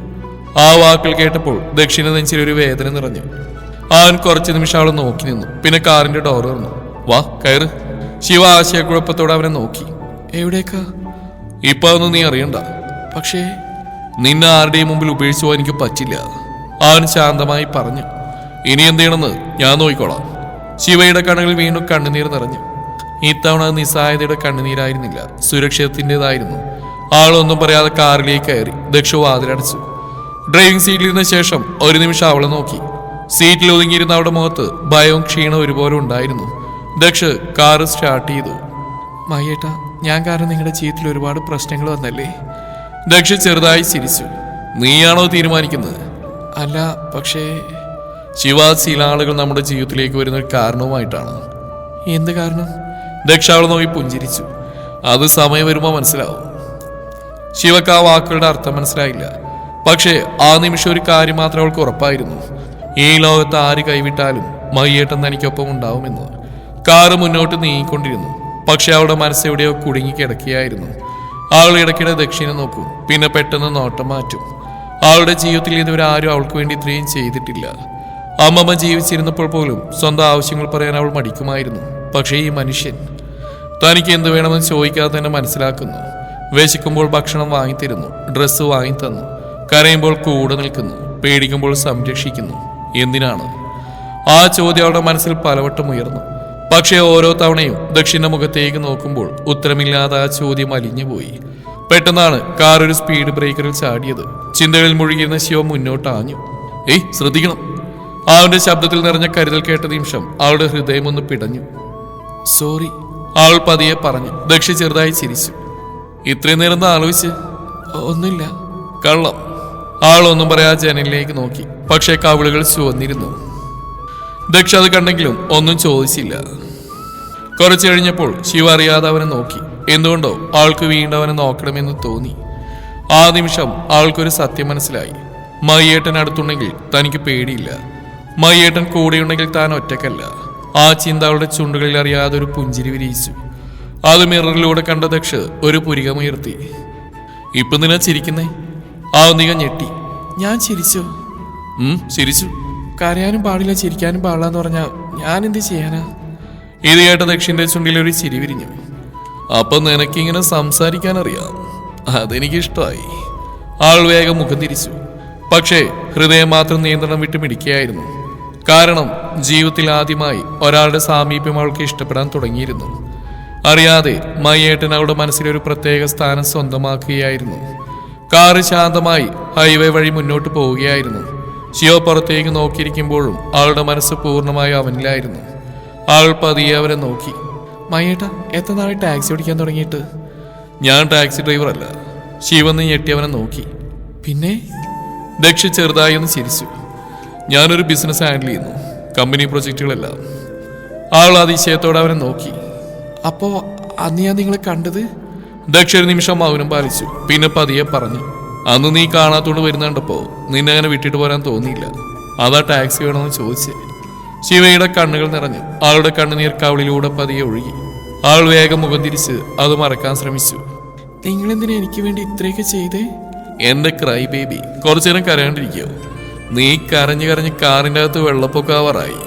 ആ വാക്കുകൾ കേട്ടപ്പോൾ ദക്ഷിണ നെഞ്ചിലൊരു വേദന നിറഞ്ഞു. അവൻ കുറച്ചു നിമിഷം അവളെ നോക്കി നിന്നു. പിന്നെ കാറിന്റെ ഡോർ തുറന്നു. വാ, കയറ്. ശിവ ആശയക്കുഴപ്പത്തോടെ അവനെ നോക്കി. എവിടേക്കാ? ഇപ്പൊ അതൊന്നും നീ അറിയണ്ട. പക്ഷേ നിന്നെ ആരുടെയും മുമ്പിൽ ഉപേക്ഷിച്ചു പോകാൻ എനിക്ക് പറ്റില്ല. അവൻ ശാന്തമായി പറഞ്ഞു. ഇനി എന്ത് ചെയ്യണമെന്ന് ഞാൻ നോക്കിക്കോളാം. ശിവയുടെ കണ്ണുകളിൽ വീണ്ടും കണ്ണുനീർ നിറഞ്ഞു. ഇത്തവണ നിസ്സഹായതയുടെ കണ്ണുനീരായിരുന്നില്ല, സുരക്ഷിതത്തിൻ്റെതായിരുന്നു. ആളൊന്നും പറയാതെ കാറിലേക്ക് കയറി. ദക്ഷ വാതിലടച്ചു. ഡ്രൈവിംഗ് സീറ്റിലിരുന്ന ശേഷം ഒരു നിമിഷം അവളെ നോക്കി. സീറ്റിൽ ഒതുങ്ങിയിരുന്ന അവളുടെ മുഖത്ത് ഭയവും ക്ഷീണവും ഒരുപോലെ ഉണ്ടായിരുന്നു. ദക്ഷ കാറ് സ്റ്റാർട്ട് ചെയ്തു. മയ്യേട്ടാ, ഞാൻ കാരണം നിങ്ങളുടെ ജീവിതത്തിൽ ഒരുപാട് പ്രശ്നങ്ങൾ വന്നല്ലേ? ദക്ഷ ചെറുതായി ചിരിച്ചു. നീയാണോ തീരുമാനിക്കുന്നത്? അല്ല, പക്ഷേ ശിവ, ചില ആളുകൾ നമ്മുടെ ജീവിതത്തിലേക്ക് വരുന്ന ഒരു കാരണവുമായിട്ടാണ്. എന്ത് കാരണം? ദക്ഷ അവളെ നോക്കി പുഞ്ചിരിച്ചു. അത് സമയം വരുമ്പോൾ മനസ്സിലാവും. ശിവക്ക് ആ വാക്കുകളുടെ അർത്ഥം മനസ്സിലായില്ല. പക്ഷേ ആ നിമിഷം ഒരു കാര്യം മാത്രം അവൾക്ക് ഉറപ്പായിരുന്നു. ഈ ലോകത്ത് ആര് കൈവിട്ടാലും മയ്യേട്ടൻ തനിക്കൊപ്പം ഉണ്ടാവുമെന്ന്. കാറ് മുന്നോട്ട് നീങ്ങിക്കൊണ്ടിരുന്നു. പക്ഷെ അവളുടെ മനസ്സെവിടെയോ കുടുങ്ങി കിടക്കുകയായിരുന്നു. അവൾ ഇടയ്ക്കിടെ ദക്ഷിണ നോക്കും, പിന്നെ പെട്ടെന്ന് നോട്ടം മാറ്റും. അവളുടെ ജീവിതത്തിൽ ഇതുവരെ ആരും അവൾക്ക് വേണ്ടി ഇത്രയും ചെയ്തിട്ടില്ല. അമ്മമ്മ ജീവിച്ചിരുന്നപ്പോൾ പോലും സ്വന്തം ആവശ്യങ്ങൾ പറയാൻ അവൾ മടിക്കുമായിരുന്നു. പക്ഷേ ഈ മനുഷ്യൻ തനിക്ക് എന്ത് വേണമെന്ന് ചോദിക്കാതെ തന്നെ മനസ്സിലാക്കുന്നു. വിശക്കുമ്പോൾ ഭക്ഷണം വാങ്ങിത്തരുന്നു, ഡ്രസ്സ് വാങ്ങിത്തന്നു, കരയുമ്പോൾ കൂടെ നിൽക്കുന്നു, പേടിക്കുമ്പോൾ സംരക്ഷിക്കുന്നു. എന്തിനാണ്? ആ ചോദ്യം അവളുടെ മനസ്സിൽ പലവട്ടം ഉയർന്നു. പക്ഷേ ഓരോ തവണയും ദക്ഷിണ മുഖത്തേക്ക് നോക്കുമ്പോൾ ഉത്തരമില്ലാതെ ആ ചോദ്യം അലിഞ്ഞുപോയി. പെട്ടെന്നാണ് കാർ ഒരു സ്പീഡ് ബ്രേക്കറിൽ ചാടിയത്. ചിന്തകളിൽ മുഴുകിയിരുന്ന ശിവ മുന്നോട്ടാഞ്ഞു. ഏയ്, ശ്രദ്ധിക്കണം. അവന്റെ ശബ്ദത്തിൽ നിറഞ്ഞ കരുതൽ കേട്ട നിമിഷം അവളുടെ ഹൃദയം ഒന്ന് പിടഞ്ഞു. സോറി, അവൾ പതിയെ പറഞ്ഞു. ദക്ഷ ചെറുതായി ചിരിച്ചു. ഇത്രയും നേരം ആലോചിച്ച്? ഒന്നുമില്ല. കള്ളം. ആളൊന്നും പറയാ ജനലിലേക്ക് നോക്കി. പക്ഷേ കവിളുകൾ ചുവന്നിരുന്നു. ദക്ഷ അത് കണ്ടെങ്കിലും ഒന്നും ചോദിച്ചില്ല. കുറച്ചു കഴിഞ്ഞപ്പോൾ ശിവ അറിയാതെ അവനെ നോക്കി. എന്തുകൊണ്ടോ ആൾക്ക് വീണ്ടും അവനെ നോക്കണമെന്ന് തോന്നി. ആ നിമിഷം ആൾക്കൊരു സത്യം മനസ്സിലായി. മയ്യേട്ടൻ അടുത്തുണ്ടെങ്കിൽ തനിക്ക് പേടിയില്ല. മയ്യേട്ടൻ കൂടെയുണ്ടെങ്കിൽ താൻ ഒറ്റക്കല്ല. ആ ചിന്ത അവളുടെ ചുണ്ടുകളിൽ അറിയാതെ ഒരു പുഞ്ചിരി വിരിയിച്ചു. അത് മിററിലൂടെ കണ്ട ദക്ഷ ഒരു പുരികമുയർത്തി. ഇപ്പൊ നിന്നെ ചിരിക്കുന്നേ? നിക ഞെട്ടി. ഞാൻ ചിരിച്ചോ? ചിരിച്ചു. കരയാനും പാടില്ല, ചിരിക്കാനും പാടില്ല എന്ന് പറഞ്ഞാൽ ഞാൻ എന്ത് ചെയ്യാനാ? ഇത് കേട്ട ദക്ഷിന്റെ ചുണ്ടിൽ ഒരു ചിരി വിരിഞ്ഞു. അപ്പൊ നിനക്കിങ്ങനെ സംസാരിക്കാൻ അറിയാം, അതെനിക്കിഷ്ടമായി. ആൾ വേഗം മുഖം തിരിച്ചു. പക്ഷേ ഹൃദയം മാത്രം നിയന്ത്രണം വിട്ട് മിടിക്കുകയായിരുന്നു. കാരണം ജീവിതത്തിൽ ആദ്യമായി ഒരാളുടെ സാമീപ്യം അവൾക്ക് ഇഷ്ടപ്പെടാൻ തുടങ്ങിയിരുന്നു. അറിയാതെ മയ്യേട്ടൻ അവളുടെ മനസ്സിലൊരു പ്രത്യേക സ്ഥാനം സ്വന്തമാക്കുകയായിരുന്നു. കാറ് ശാന്തമായി ഹൈവേ വഴി മുന്നോട്ട് പോവുകയായിരുന്നു. ശിവ പുറത്തേക്ക് നോക്കിയിരിക്കുമ്പോഴും അവളുടെ മനസ്സ് പൂർണ്ണമായി അവനിലായിരുന്നു. അവൾ പതിയെ അവരെ നോക്കി. മയ്യേട്ട, എത്ര നാളെ ടാക്സി ഓടിക്കാൻ തുടങ്ങിയിട്ട്? ഞാൻ ടാക്സി ഡ്രൈവർ അല്ല. ശിവന്ന് ഞെട്ടി അവനെ നോക്കി. പിന്നെ? ദക്ഷ ചെറുതായി ഒന്ന് ചിരിച്ചു. ഞാനൊരു ബിസിനസ് ഹാൻഡിൽ ചെയ്യുന്നു, കമ്പനി പ്രൊജക്റ്റുകളെല്ലാം. അവൾ അതിശയത്തോടെ അവനെ നോക്കി. അപ്പോ അന്ന് ഞാൻ നിങ്ങളെ കണ്ടത്? ദക്ഷ ഒരു നിമിഷം മൗനം പാലിച്ചു. പിന്നെ പതിയെ പറഞ്ഞു. അന്ന് നീ കാണാത്തോണ്ട് വരുന്നുണ്ടപ്പോ നിന്നെ അങ്ങനെ വിട്ടിട്ട് പോരാൻ തോന്നിയില്ല. അതാ ടാക്സി വേണമെന്ന് ചോദിച്ചേ. ശിവയുടെ കണ്ണുകൾ നിറഞ്ഞു. ആളുടെ കണ്ണുനീർ കവിളിലൂടെ പതിയെ ഒഴുകി. ആൾ വേഗം മുഖം തിരിച്ച് അത് മറക്കാൻ ശ്രമിച്ചു. നിങ്ങളെന്തിനാ എനിക്ക് വേണ്ടി ഇത്രയൊക്കെ ചെയ്തേ? എന്റെ ക്രൈ ബേബി, കുറച്ചു നേരം കരയാണ്ടിരിക്കോ? നീ കരഞ്ഞു കരഞ്ഞ് കാറിന്റെ അകത്ത് വെള്ളപ്പൊക്കാവാറായി.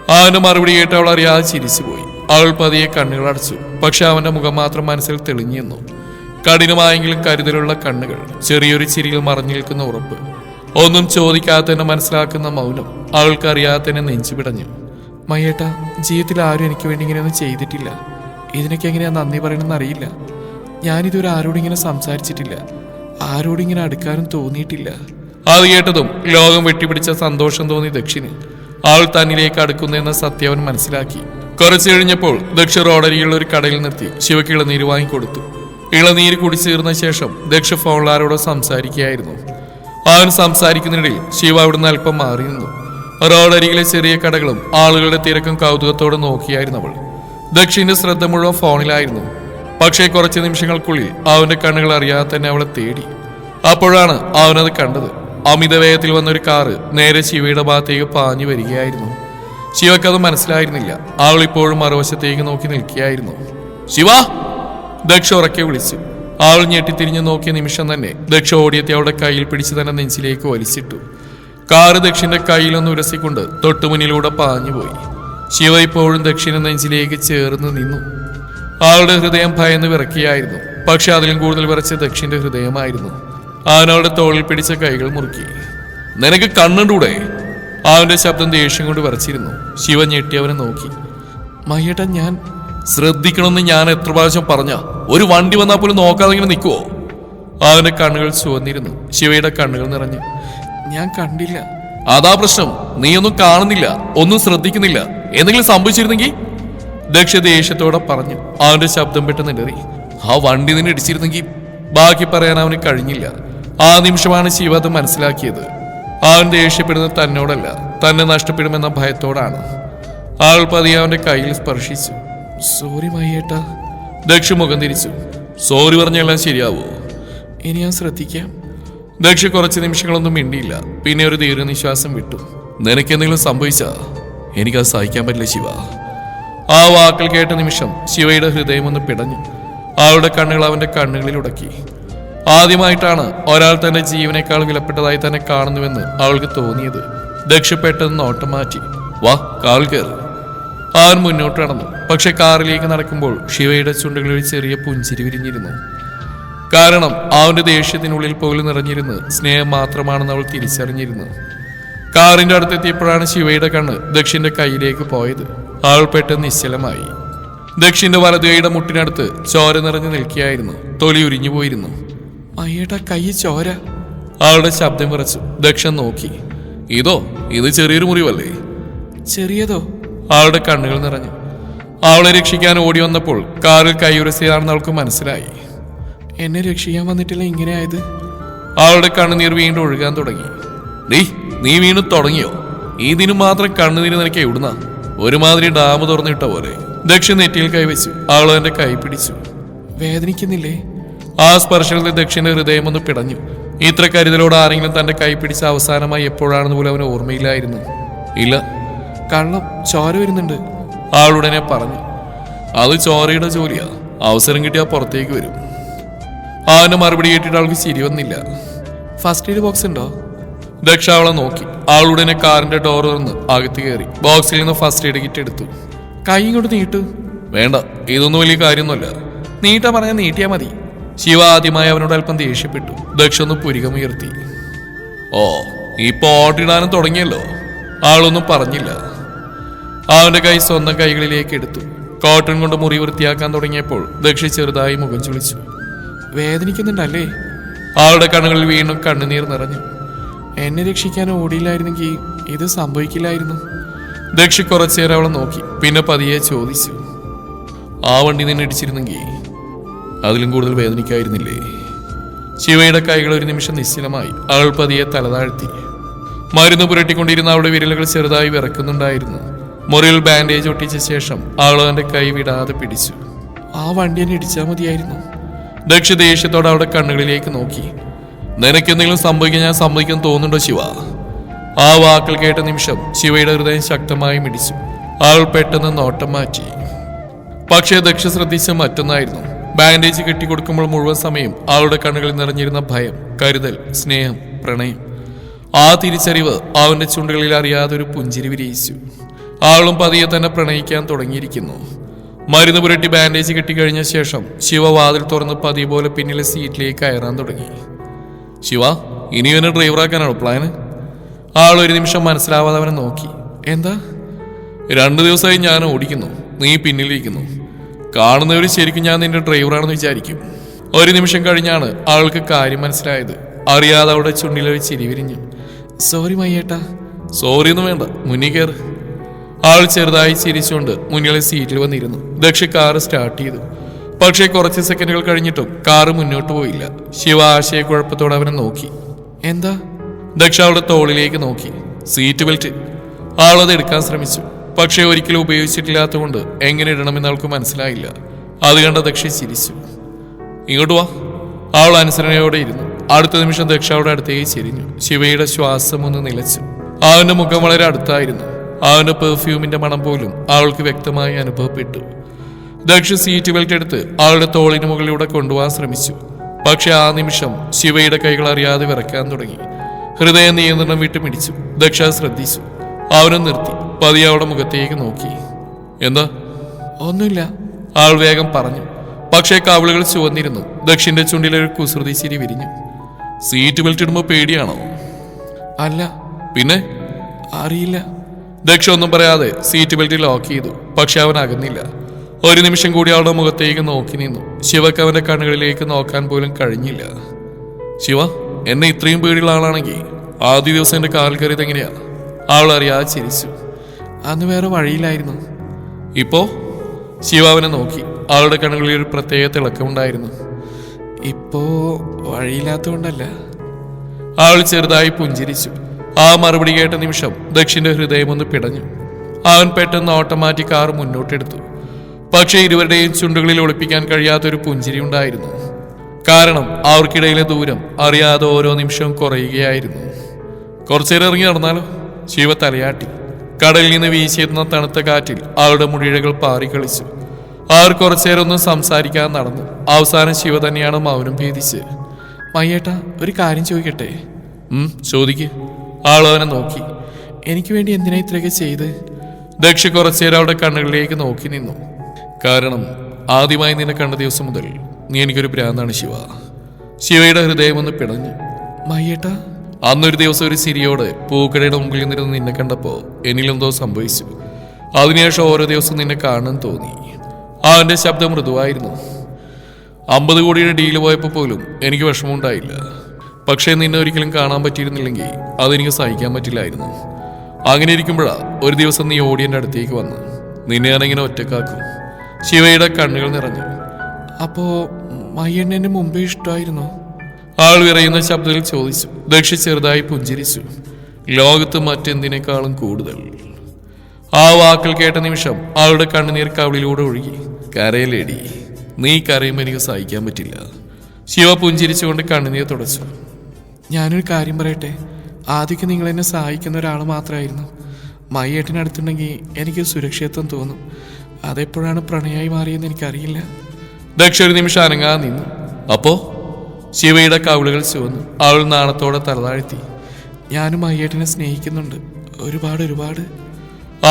അവന്റെ മറുപടി കേട്ട് അവൾ അറിയാതെ ചിരിച്ചുപോയി. അവൾ പതിയെ കണ്ണുകൾ അടച്ചു. പക്ഷെ അവന്റെ മുഖം മാത്രം മനസ്സിൽ തെളിഞ്ഞു നിന്നു. കഠിനമായെങ്കിലും കരുതലുള്ള കണ്ണുകൾ, ചെറിയൊരു ചിരിയിൽ മറഞ്ഞു നിൽക്കുന്ന ഉറപ്പ്, ഒന്നും ചോദിക്കാത്തന്നെ മനസ്സിലാക്കുന്ന മൗനം. അവൾക്കറിയാത്തന്നെ നെഞ്ചു പിടഞ്ഞു. മയ്യേട്ടാ, ജീവിതത്തിൽ ആരും എനിക്ക് വേണ്ടി ഇങ്ങനെയൊന്നും ചെയ്തിട്ടില്ല. ഇതിനൊക്കെ എങ്ങനെയാ നന്ദി പറയണമെന്ന് അറിയില്ല. ഞാനിതുവരെ ആരോടും ഇങ്ങനെ സംസാരിച്ചിട്ടില്ല. ആരോടും ഇങ്ങനെ അടുക്കാനും തോന്നിയിട്ടില്ല. അത് കേട്ടതും ലോകം വെട്ടിപ്പിടിച്ച സന്തോഷം തോന്നി ദക്ഷിന്. ആൾ തന്നിലേക്ക് അടുക്കുന്നെന്ന സത്യം അവൻ മനസ്സിലാക്കി. കുറച്ചു കഴിഞ്ഞപ്പോൾ ദക്ഷ റോഡരിയുള്ള ഒരു കടയിൽ നിർത്തി ശിവയ്ക്ക് ഇളനീര് വാങ്ങിക്കൊടുത്തു. ഇളനീര് കുടിച്ചേർന്ന ശേഷം ദക്ഷ ഫോണിൽ ആരോടോ സംസാരിക്കുകയായിരുന്നു. അവൻ സംസാരിക്കുന്നതിനിടയിൽ ശിവ അവിടുന്ന് അല്പം മാറി നിന്നു. റോഡരികിലെ ചെറിയ കടകളും ആളുകളുടെ തിരക്കും കൗതുകത്തോടെ നോക്കിയായിരുന്നു അവൾ. ദക്ഷിന്റെ ശ്രദ്ധ മുഴുവൻ ഫോണിലായിരുന്നു. പക്ഷേ കുറച്ച് നിമിഷങ്ങൾക്കുള്ളിൽ അവന്റെ കണ്ണുകൾ അറിയാതെ തന്നെ അവളെ തേടി. അപ്പോഴാണ് അവനത് കണ്ടത്. അമിത വേഗത്തിൽ വന്നൊരു കാറ് നേരെ ശിവയുടെ ഭാഗത്തേക്ക് പാഞ്ഞു വരികയായിരുന്നു. ശിവക്കത് മനസ്സിലായിരുന്നില്ല. അവൾ ഇപ്പോഴും മറുവശത്തേക്ക് നോക്കി നിൽക്കുകയായിരുന്നു. ശിവ! ദക്ഷ ഉറക്കെ വിളിച്ചു. അവൾ ഞെട്ടിത്തിരിഞ്ഞു നോക്കിയ നിമിഷം തന്നെ ദക്ഷ ഓടിയെത്തി അവളുടെ കയ്യിൽ പിടിച്ച് തന്നെ നെഞ്ചിലേക്ക് വലിച്ചിട്ടു. കാറ് ദക്ഷിന്റെ കയ്യിലൊന്ന് ഉരസിക്കൊണ്ട് തൊട്ടുമുന്നിലൂടെ പാഞ്ഞുപോയി. ശിവ ഇപ്പോഴും ദക്ഷിണ നെഞ്ചിലേക്ക് ചേർന്ന് നിന്നു. അവളുടെ ഹൃദയം ഭയന്ന് വിറക്കിയായിരുന്നു. പക്ഷെ അതിലും കൂടുതൽ വിറച്ച ദക്ഷിന്റെ ഹൃദയമായിരുന്നു. അവനവളുടെ തോളിൽ പിടിച്ച കൈകൾ മുറുക്കി. നിനക്ക് കണ്ണുണ്ടൂടെ? അവന്റെ ശബ്ദം ദേഷ്യം കൊണ്ട് വിറച്ചിരുന്നു. ശിവ ഞെട്ടി അവനെ നോക്കി. മയ്യേട്ടാ, ഞാൻ ശ്രദ്ധിക്കണമെന്ന് ഞാൻ എത്ര പ്രാവശ്യം പറഞ്ഞ? ഒരു വണ്ടി വന്നാൽ പോലും നോക്കാതെ ഇങ്ങനെ നിൽക്കുവോ? അവന്റെ കണ്ണുകൾ ചുവന്നിരുന്നു. ശിവയുടെ കണ്ണുകൾ നിറഞ്ഞു. ഞാൻ കണ്ടില്ല. അതാ പ്രശ്നം. നീയൊന്നും കാണുന്നില്ല, ഒന്നും ശ്രദ്ധിക്കുന്നില്ല. എന്തെങ്കിലും സംഭവിച്ചിരുന്നെങ്കിൽ? ദക്ഷ ദേഷ്യത്തോടെ പറഞ്ഞു. അവന്റെ ശബ്ദം പെട്ടെന്ന് ഇടറി. ആ വണ്ടി നിന്നെ ഇടിച്ചിരുന്നെങ്കിൽ? ബാക്കി പറയാൻ അവന് കഴിഞ്ഞില്ല. ആ നിമിഷമാണ് ശിവ അത് മനസ്സിലാക്കിയത്. അവൻ ദേഷ്യപ്പെടുന്നത് തന്നോടല്ല, തന്നെ നഷ്ടപ്പെടുമെന്ന ഭയത്തോടാണ്. ആൾ പതിയെ അവന്റെ കയ്യിൽ സ്പർശിച്ചു. സോറി മയ്യേട്ടാ. ദക്ഷ മുഖം തിരിച്ചു. സോറി പറഞ്ഞെല്ലാം ശരിയാവോ? ഇനി ഞാൻ ശ്രദ്ധിക്കാം. ദക്ഷ കുറച്ച് നിമിഷങ്ങളൊന്നും മിണ്ടിയില്ല. പിന്നെ ഒരു ദീർഘനിശ്വാസം വിട്ടു. നിനക്കെന്തെങ്കിലും സംഭവിച്ചാ എനിക്കത് സഹിക്കാൻ പറ്റില്ല ശിവ. ആ വാക്കുകൾ കേട്ട നിമിഷം ശിവയുടെ ഹൃദയം ഒന്ന് പിടഞ്ഞു. അവളുടെ കണ്ണുകൾ അവന്റെ കണ്ണുകളിൽ ഉടക്കി. ആദ്യമായിട്ടാണ് ഒരാൾ തന്റെ ജീവനേക്കാൾ വിലപ്പെട്ടതായി തന്നെ കാണുന്നുവെന്ന് അവൾക്ക് തോന്നിയത്. ദക്ഷ പെട്ടെന്ന് നോട്ടം മാറ്റി. വാ, കാൽ കയറ്. അവൻ മുന്നോട്ട് നടന്നു. പക്ഷെ കാറിലേക്ക് നടക്കുമ്പോൾ ശിവയുടെ ചുണ്ടുകളിൽ ചെറിയ പുഞ്ചിരി വിരിഞ്ഞിരുന്നു. കാരണം അവന്റെ ദേഷ്യത്തിനുള്ളിൽ പോലും നിറഞ്ഞിരുന്ന് സ്നേഹം മാത്രമാണെന്ന് അവൾ തിരിച്ചറിഞ്ഞിരുന്നു. കാറിന്റെ അടുത്തെത്തിയപ്പോഴാണ് ശിവയുടെ കണ്ണ് ദക്ഷിന്റെ കയ്യിലേക്ക് പോയത്. അവൾ പെട്ടെന്ന് നിശ്ചലമായി. ദക്ഷിന്റെ വലതുകൈയുടെ മുട്ടിനടുത്ത് ചോര നിറഞ്ഞു നിൽക്കുകയായിരുന്നു. തൊലി ഉരിഞ്ഞു പോയിരുന്നു. മയ്യേട്ടാ, കൈ ചോര. അവളുടെ ശബ്ദം വിറച്ചു. ദക്ഷൻ നോക്കി. ഇത് ചെറിയൊരു മുറിവല്ലേ? ചെറിയതോ? അവളുടെ കണ്ണുകൾ നിറഞ്ഞു. അവളെ രക്ഷിക്കാൻ ഓടി വന്നപ്പോൾ കാറിൽ കൈയുരസിയാണെന്ന് അവൾക്ക് മനസ്സിലായി. എന്നെ രക്ഷിക്കാൻ വന്നിട്ടില്ല ഇങ്ങനെയായത്? അവളുടെ കണ്ണുനീർ വീണ്ടും ഒഴുകാൻ തുടങ്ങി. നീ വീണ്ടും തുടങ്ങിയോ? ഇതിനു മാത്രം കണ്ണുനീര് നിനക്ക് എവിടുന്ന? ഒരുമാതിരി ഡാം തുറന്നിട്ട പോലെ. ദക്ഷിൺ നെറ്റിയിൽ കൈവച്ചു. അവൾ എന്റെ കൈ പിടിച്ചു. വേദനിക്കുന്നില്ലേ? ആ സ്പർശനത്തിൽ ദക്ഷിന്റെ ഹൃദയം ഒന്ന് പിടഞ്ഞു. ഇത്ര കരുതലോട് ആരെങ്കിലും തന്റെ കൈ പിടിച്ച അവസാനമായി എപ്പോഴാണെന്ന് പോലും അവന് ഓർമ്മയില്ലായിരുന്നു. ഇല്ല. കള്ളം, ചോര വരുന്നുണ്ട്. ആളുടനെ പറഞ്ഞു. അത് ചോരയുടെ ജോലിയാ. അവസരം കിട്ടിയാൽ പുറത്തേക്ക് വരും. അവന്റെ മറുപടി കേട്ടിട്ട് അവൾക്ക് ചിരി വന്നില്ല. ഫസ്റ്റ് എയ്ഡ് ബോക്സ് ഉണ്ടോ? ദക്ഷ അവളെ നോക്കി. ആളുടനെ കാറിന്റെ ഡോർ തുറന്ന് അകത്ത് കയറി ബോക്സിൽ നിന്ന് ഫസ്റ്റ് എയ്ഡ് കിറ്റ് എടുത്തു. കൈ ഇങ്ങോട്ട് നീട്ടു. വേണ്ട, ഇതൊന്നും വലിയ കാര്യമൊന്നുമല്ല. നീട്ടാ പറഞ്ഞാൽ നീട്ടിയാ മതി. ശിവ ആദ്യമായി അവനോട് അല്പം ദേഷ്യപ്പെട്ടു. ദക്ഷ ഒന്ന് പുരികമുയർത്തി. ഓ, ഇപ്പൊ ഓട്ടിടാനും തുടങ്ങിയല്ലോ. ആളൊന്നും പറഞ്ഞില്ല. അവന്റെ കൈ സ്വന്തം കൈകളിലേക്ക് എടുത്തു. കോട്ടൺ കൊണ്ട് മുറി വൃത്തിയാക്കാൻ തുടങ്ങിയപ്പോൾ ദക്ഷ ചെറുതായി മുഖം ചുളിച്ചു. വേദനിക്കുന്നുണ്ടല്ലേ? അവളുടെ കണ്ണുകളിൽ വീണ്ടും കണ്ണുനീർ നിറഞ്ഞു. എന്നെ രക്ഷിക്കാൻ ഓടിയില്ലായിരുന്നെങ്കിൽ ഇത് സംഭവിക്കില്ലായിരുന്നു. ദക്ഷ കുറച്ചേരം അവളെ നോക്കി. പിന്നെ പതിയെ ചോദിച്ചു. ആ വണ്ടി നിന്നെ ഇടിച്ചിരുന്നെങ്കിൽ അതിലും കൂടുതൽ വേദനിക്കായിരുന്നില്ലേ? ശിവയുടെ കൈകൾ ഒരു നിമിഷം നിശ്ചലമായി. അവൾ പതിയെ തലതാഴ്ത്തി. മരുന്ന് പുരട്ടിക്കൊണ്ടിരുന്ന അവളുടെ വിരലുകൾ ചെറുതായി വിറക്കുന്നുണ്ടായിരുന്നു. മുറിയിൽ ബാൻഡേജ് ഒട്ടിച്ച ശേഷം അവൾ അവന്റെ കൈ വിടാതെ പിടിച്ചു. ആ വണ്ടി എന്നെ ഇടിച്ചാൽ മതിയായിരുന്നു. ദക്ഷ ദേഷ്യത്തോടെ അവളുടെ കണ്ണുകളിലേക്ക് നോക്കി. നിനക്കെന്തെങ്കിലും സംഭവിക്കാൻ ഞാൻ സമ്മതിക്കാൻ തോന്നുന്നുണ്ടോ ശിവ? ആ വാക്കുകൾ കേട്ട നിമിഷം ശിവയുടെ ഹൃദയം ശക്തമായി മിടിച്ചു. അവൾ പെട്ടെന്ന് നോട്ടം മാറ്റി. പക്ഷേ ദക്ഷ ശ്രദ്ധിച്ച മറ്റൊന്നായിരുന്നു. ബാൻഡേജ് കെട്ടിക്കൊടുക്കുമ്പോൾ മുഴുവൻ സമയം അവളുടെ കണ്ണുകളിൽ നിറഞ്ഞിരുന്ന ഭയം, കരുതൽ, സ്നേഹം, പ്രണയം. ആ തിരിച്ചറിവ് അവന്റെ ചുണ്ടുകളിൽ അറിയാതെ ഒരു പുഞ്ചിരി വിരിയിച്ചു. അവളും പതിയെ തന്നെ പ്രണയിക്കാൻ തുടങ്ങിയിരിക്കുന്നു. മരുന്ന് പുരട്ടി ബാൻഡേജ് കെട്ടിക്കഴിഞ്ഞ ശേഷം ശിവ വാതിൽ തുറന്ന് പതിയെ പോലെ പിന്നിലെ സീറ്റിലേക്ക് കയറാൻ തുടങ്ങി. ശിവ, ഇനി അവനെ ഡ്രൈവറാക്കാനാണോ പ്ലാന്? ആൾ ഒരു നിമിഷം മനസ്സിലാവാതെ അവനെ നോക്കി. എന്താ? 2 ദിവസമായി ഞാൻ ഓടിക്കുന്നു, നീ പിന്നിലിരിക്കുന്നു. കാണുന്നവർ ശരിക്കും ഞാൻ നിന്റെ ഡ്രൈവറാണെന്ന് വിചാരിക്കും. ഒരു നിമിഷം കഴിഞ്ഞാണ് അവൾക്ക് കാര്യം മനസ്സിലായത്. അറിയാതെ അവളുടെ ചുണ്ടിലൊരു ചിരി വിരിഞ്ഞു. സോറി മയ്യേട്ടാ. സോറി ഒന്നും വേണ്ട, മുന്നിൽ കയറ്. അവൾ ചെറുതായി ചിരിച്ചുകൊണ്ട് മുന്നിലെ സീറ്റിൽ വന്നിരുന്നു. ദക്ഷ കാറ് സ്റ്റാർട്ട് ചെയ്തു. പക്ഷേ കുറച്ച് സെക്കൻഡുകൾ കഴിഞ്ഞിട്ടും കാറ് മുന്നോട്ട് പോയില്ല. ശിവ ആശയക്കുഴപ്പത്തോടെ അവനെ നോക്കി. എന്താ? ദക്ഷ അവളുടെ തോളിലേക്ക് നോക്കി. Seat belt. അവളത് എടുക്കാൻ ശ്രമിച്ചു. പക്ഷേ ഒരിക്കലും ഉപയോഗിച്ചിട്ടില്ലാത്തതുകൊണ്ട് എങ്ങനെ ഇടണമെന്ന് അവൾക്ക് മനസ്സിലായില്ല. അത് കണ്ട ദക്ഷ ചിരിച്ചു. ഇങ്ങോട്ട് വാ. അവൾ അനുസരണയോടെ ഇരുന്നു. അടുത്ത നിമിഷം ദക്ഷ അവളുടെ അടുത്തേക്ക് ചിരിഞ്ഞു. ശിവയുടെ ശ്വാസം ഒന്ന് നിലച്ചു. അവന്റെ മുഖം വളരെ അടുത്തായിരുന്നു. അവന്റെ പെർഫ്യൂമിന്റെ മണം പോലും അവൾക്ക് വ്യക്തമായി അനുഭവപ്പെട്ടു. ദക്ഷ സീറ്റ് ബെൽറ്റ് എടുത്ത് അവളുടെ തോളിന് മുകളിലൂടെ കൊണ്ടുപോകാൻ ശ്രമിച്ചു. പക്ഷെ ആ നിമിഷം ശിവയുടെ കൈകൾ അറിയാതെ വിറക്കാൻ തുടങ്ങി. ഹൃദയ നിയന്ത്രണം വിട്ട് മിടിച്ചു. ദക്ഷ ശ്രദ്ധിച്ചു. അവനും നിർത്തി. പതിയെ അവളുടെ മുഖത്തേക്ക് നോക്കി. എന്താ? ഒന്നുമില്ല, അവൾ വേഗം പറഞ്ഞു. പക്ഷേ കവിളുകൾ ചുവന്നിരുന്നു. ദക്ഷിന്റെ ചുണ്ടിലൊരു കുസൃതി ചിരി വിരിഞ്ഞു. സീറ്റ് ബെൽറ്റ് ഇടുമ്പോ പേടിയാണോ? അല്ല. പിന്നെ? അറിയില്ല. ദക്ഷ ഒന്നും പറയാതെ സീറ്റ് ബെൽറ്റ് ലോക്ക് ചെയ്തു. പക്ഷെ അവൻ അകന്നില്ല. ഒരു നിമിഷം കൂടി അവളുടെ മുഖത്തേക്ക് നോക്കി നിന്നു. ശിവക്ക് അവന്റെ കണ്ണുകളിലേക്ക് നോക്കാൻ പോലും കഴിഞ്ഞില്ല. ശിവ, എന്നെ ഇത്രയും പേടിയുള്ള ആളാണെങ്കിൽ ആദ്യ ദിവസം എന്റെ കാൽ കയറിയത് എങ്ങനെയാ? അവൾ അറിയാതെ ചിരിച്ചു. അന്ന് വേറെ വഴിയിലായിരുന്നു. ഇപ്പോ? ശിവ അവനെ നോക്കി. അവളുടെ കണ്ണുകളിൽ ഒരു പ്രത്യേക തിളക്കമുണ്ടായിരുന്നു. ഇപ്പോ വഴിയില്ലാത്തതുകൊണ്ടല്ല. അവൾ ചെറുതായി പുഞ്ചിരിച്ചു. ആ മറുപടി കേട്ട നിമിഷം ദക്ഷിന്റെ ഹൃദയം ഒന്ന് പിടഞ്ഞു. അവൻ പെട്ടെന്ന് ഓട്ടം മാറ്റി കാർ മുന്നോട്ടെടുത്തു. പക്ഷേ ഇരുവരുടെയും ചുണ്ടുകളിൽ ഒളിപ്പിക്കാൻ കഴിയാത്തൊരു പുഞ്ചിരി ഉണ്ടായിരുന്നു. കാരണം അവർക്കിടയിലെ ദൂരം അറിയാതെ ഓരോ നിമിഷവും കുറയുകയായിരുന്നു. കുറച്ചേരം ഇറങ്ങി നടന്നാലോ? ശിവ തലയാട്ടി. കടലിൽ നിന്ന് വീശിയെത്തുന്ന തണുത്ത കാറ്റിൽ അവളുടെ മുടിയിഴകൾ പാറിക്കളിച്ചു. അവർ കുറച്ചേരം ഒന്നും സംസാരിക്കാൻ നടന്നു. അവസാനം ശിവ തന്നെയാണ് മൗനം ഭേദിച്ച്. മയ്യേട്ടാ, ഒരു കാര്യം ചോദിക്കട്ടെ? ചോദിക്ക്. ആൾ അവനെ നോക്കി. എനിക്ക് വേണ്ടി എന്തിനാ ഇത്രയൊക്കെ ചെയ്ത്? ദക്ഷ കുറച്ചേരം അവളുടെ കണ്ണുകളിലേക്ക് നോക്കി നിന്നു. കാരണം ആദ്യമായി നിന്നെ കണ്ട ദിവസം മുതൽ നീ എനിക്കൊരു ഭ്രാന്താണ് ശിവ. ശിവയുടെ ഹൃദയം ഒന്ന് പിടഞ്ഞു. മയ്യേട്ടാ, അന്നൊരു ദിവസം ഒരു ചിരിയോടെ പൂക്കടയുടെ മുമ്പിൽ നിന്നിരുന്ന് നിന്നെ കണ്ടപ്പോ എന്നിലെന്തോ സംഭവിച്ചു. അതിനുശേഷം ഓരോ ദിവസം നിന്നെ കാണാൻ തോന്നി. അവന്റെ ശബ്ദം മൃദുവായിരുന്നു. 50 കോടിയുടെ ഡീല് പോയപ്പോൾ പോലും എനിക്ക് വിഷമമുണ്ടായില്ല. പക്ഷേ നിന്നെ ഒരിക്കലും കാണാൻ പറ്റിയിരുന്നില്ലെങ്കിൽ അതെനിക്ക് സഹിക്കാൻ പറ്റില്ലായിരുന്നു. അങ്ങനെ ഇരിക്കുമ്പോഴാ ഒരു ദിവസം നീ ഓടി എൻ്റെ അടുത്തേക്ക് വന്നു. നിന്നെ ഞാനിങ്ങനെ ഒറ്റക്കാക്കും. ശിവയുടെ കണ്ണുകൾ നിറഞ്ഞു. അപ്പോ മയ്യണ്ണന് മുമ്പേ ഇഷ്ടമായിരുന്നോ? ആൾ വിറയുന്ന ശബ്ദത്തിൽ ചോദിച്ചു. ദക്ഷ ചെറുതായി പുഞ്ചിരിച്ചു. ലോകത്ത് മറ്റെന്തിനേക്കാളും കൂടുതൽ. ആ വാക്കുകൾ കേട്ട നിമിഷം അവളുടെ കണ്ണുനീർ കവിളിലൂടെ ഒഴുകി. കരയിലേടി, നീ കരയുമ്പോൾ എനിക്ക് സഹിക്കാൻ പറ്റില്ല. ശിവ പുഞ്ചിരിച്ചുകൊണ്ട് കണ്ണുനീർ തുടച്ചു. ഞാനൊരു കാര്യം പറയട്ടെ? ആദ്യമൊക്കെ നിങ്ങൾ എന്നെ സഹായിക്കുന്ന ഒരാൾ മാത്രമായിരുന്നു. മയ്യേട്ടനടുത്തുണ്ടെങ്കിൽ എനിക്ക് സുരക്ഷിതത്വം തോന്നും. അതെപ്പോഴാണ് പ്രണയമായി മാറിയെന്ന് എനിക്കറിയില്ല. ദക്ഷ ഒരു നിമിഷം അനങ്ങാതെ നിന്നു. അപ്പോ? ശിവയുടെ കവിളുകൾ ചുവന്നു. അവൾ നാണത്തോടെ തലതാഴ്ത്തി. ഞാനും മയ്യേട്ടനെ സ്നേഹിക്കുന്നുണ്ട്, ഒരുപാട് ഒരുപാട്.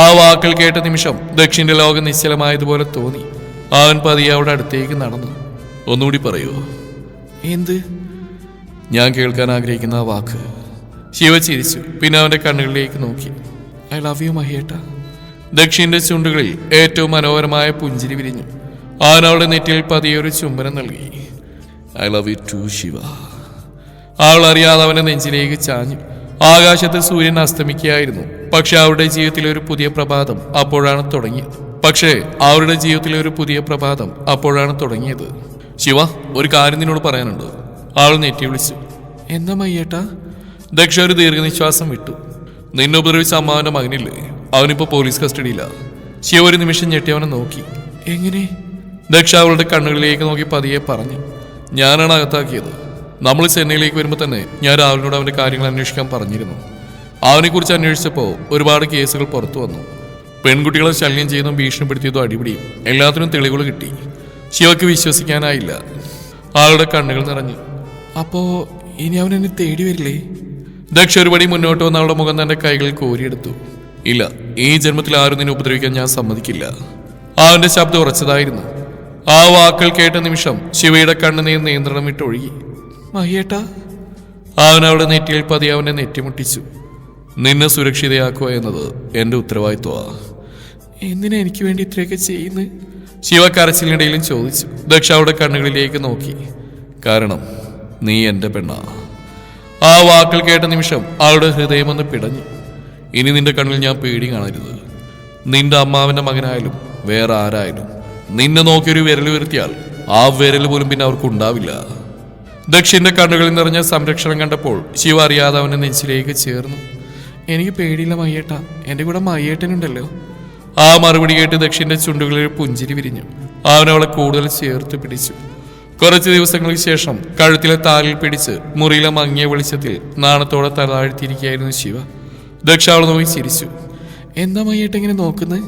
ആ വാക്കുകൾ കേട്ട നിമിഷം ദക്ഷിന്റെ ലോകം നിശ്ചലമായതുപോലെ തോന്നി. അവൻ പതിയെ അവളുടെ അടുത്തേക്ക് നടന്നു. ഒന്നുകൂടി പറയൂ. എന്ത്? ഞാൻ കേൾക്കാൻ ആഗ്രഹിക്കുന്ന ആ വാക്ക്. ശിവ ചിരിച്ചു. പിന്നെ അവന്റെ കണ്ണുകളിലേക്ക് നോക്കി. ഐ ലവ് യു മഹിയേട്ട. ദക്ഷിന്റെ ചുണ്ടുകളിൽ ഏറ്റവും മനോഹരമായ പുഞ്ചിരി വിരിഞ്ഞു. അവൻ അവളുടെ നെറ്റിയിൽ പതിയെ ഒരു ചുംബനം നൽകി. I love you too Shiva. അവൾ അറിയാതെ അവന്റെ നെഞ്ചിലേക്ക് ചാഞ്ഞു. ആകാശത്ത് സൂര്യൻ അസ്തമിക്കുകയായിരുന്നു. പക്ഷെ അവരുടെ ജീവിതത്തിലെ ഒരു പുതിയ പ്രഭാതം അപ്പോഴാണ് തുടങ്ങിയത്. ശിവ, ഒരു കാര്യം നിന്നോട് പറയാനുണ്ട്. അവൾ നെറ്റി വിളിച്ചു. എന്താ മയ്യേട്ടാ? ദക്ഷ ഒരു ദീർഘനിശ്വാസം വിട്ടു. നിന്നെ ഉപദ്രവിച്ച അമ്മാവന്റെ മകനില്ലേ, അവനിപ്പോ പോലീസ് കസ്റ്റഡിയില്ല. ശിവ ഒരു നിമിഷം ഞെട്ടി അവനെ നോക്കി. എങ്ങനെ? ദക്ഷ അവളുടെ കണ്ണുകളിലേക്ക് നോക്കി പതിയെ പറഞ്ഞു. ഞാനാണ് അകത്താക്കിയത്. നമ്മൾ ചെന്നൈയിലേക്ക് വരുമ്പോൾ തന്നെ ഞാൻ രാഹുലിനോട് അവൻ്റെ കാര്യങ്ങൾ അന്വേഷിക്കാൻ പറഞ്ഞിരുന്നു. അവനെക്കുറിച്ച് അന്വേഷിച്ചപ്പോൾ ഒരുപാട് കേസുകൾ പുറത്തു വന്നു. പെൺകുട്ടികളെ ശല്യം ചെയ്യുന്നതും ഭീഷണിപ്പെടുത്തിയതും അടിപിടിയും എല്ലാത്തിനും തെളിവുകൾ കിട്ടി. ശിവയ്ക്ക് വിശ്വസിക്കാനായില്ല. ആളുടെ കണ്ണുകൾ നിറഞ്ഞു. അപ്പോ ഇനി അവൻ എന്നെ തേടി വരില്ലേ? ദക്ഷ ഒരുപടി മുന്നോട്ട് വന്ന് അവളുടെ മുഖം തന്റെ കൈകളിൽ കോരിയെടുത്തു. ഇല്ല, ഈ ജന്മത്തിൽ ആരും നിന്നെ ഉപദ്രവിക്കാൻ ഞാൻ സമ്മതിക്കില്ല. അവന്റെ ശബ്ദം ഉറച്ചതായിരുന്നു. ആ വാക്കുകൾ കേട്ട നിമിഷം ശിവയുടെ കണ്ണുനീർ നിയന്ത്രണം വിട്ടൊഴുകി. മഹിയേട്ടാ. അവൻ അവിടെ നെറ്റിയിൽ പതി അവനെ നെറ്റിമുട്ടിച്ചു. നിന്നെ സുരക്ഷിതയാക്കുക എന്നത് എന്റെ ഉത്തരവാദിത്വമാണ്. എന്തിനാ എനിക്ക് വേണ്ടി ഇത്രയൊക്കെ ചെയ്യുന്നത്? ശിവ കരച്ചിലിനിടയിലും ചോദിച്ചു. ദക്ഷ അവളുടെ കണ്ണുകളിലേക്ക് നോക്കി. കാരണം നീ എന്റെ പെണ്ണാ. ആ വാക്കുകൾ കേട്ട നിമിഷം അവളുടെ ഹൃദയമൊന്ന് പിടഞ്ഞു. ഇനി നിന്റെ കണ്ണിൽ ഞാൻ പേടി കാണരുത്. നിന്റെ അമ്മാവന്റെ മകനായാലും വേറെ ആരായാലും നിന്നെ നോക്കിയൊരു വിരൽ ഉയർത്തിയാൽ ആ വിരൽ പോലും പിന്നെ അവർക്ക് ഉണ്ടാവില്ല. ദക്ഷിന്റെ കണ്ണുകളിൽ നിറഞ്ഞ സംരക്ഷണം കണ്ടപ്പോൾ ശിവ അറിയാതെ അവന്റെ നെഞ്ചിലേക്ക് ചേർന്നു. എനിക്ക് പേടിയില്ല മയ്യേട്ടാ, എന്റെ കൂടെ മയ്യേട്ടനുണ്ടല്ലോ. ആ മറുപടി കേട്ട് ദക്ഷിന്റെ ചുണ്ടുകളിൽ പുഞ്ചിരി വിരിഞ്ഞു. അവൻ അവളെ കൂടുതൽ ചേർത്ത് പിടിച്ചു. കുറച്ചു ദിവസങ്ങൾക്ക് ശേഷം കഴുത്തിലെ താലിൽ പിടിച്ച് മുറിയിലെ മങ്ങിയ വെളിച്ചത്തിൽ നാണത്തോടെ തലാഴ്ത്തിയിരിക്കുകയായിരുന്നു ശിവ. ദക്ഷ അവളെ നോക്കി ചിരിച്ചു. എന്താ മയ്യേട്ട ഇങ്ങനെ നോക്കുന്നത്?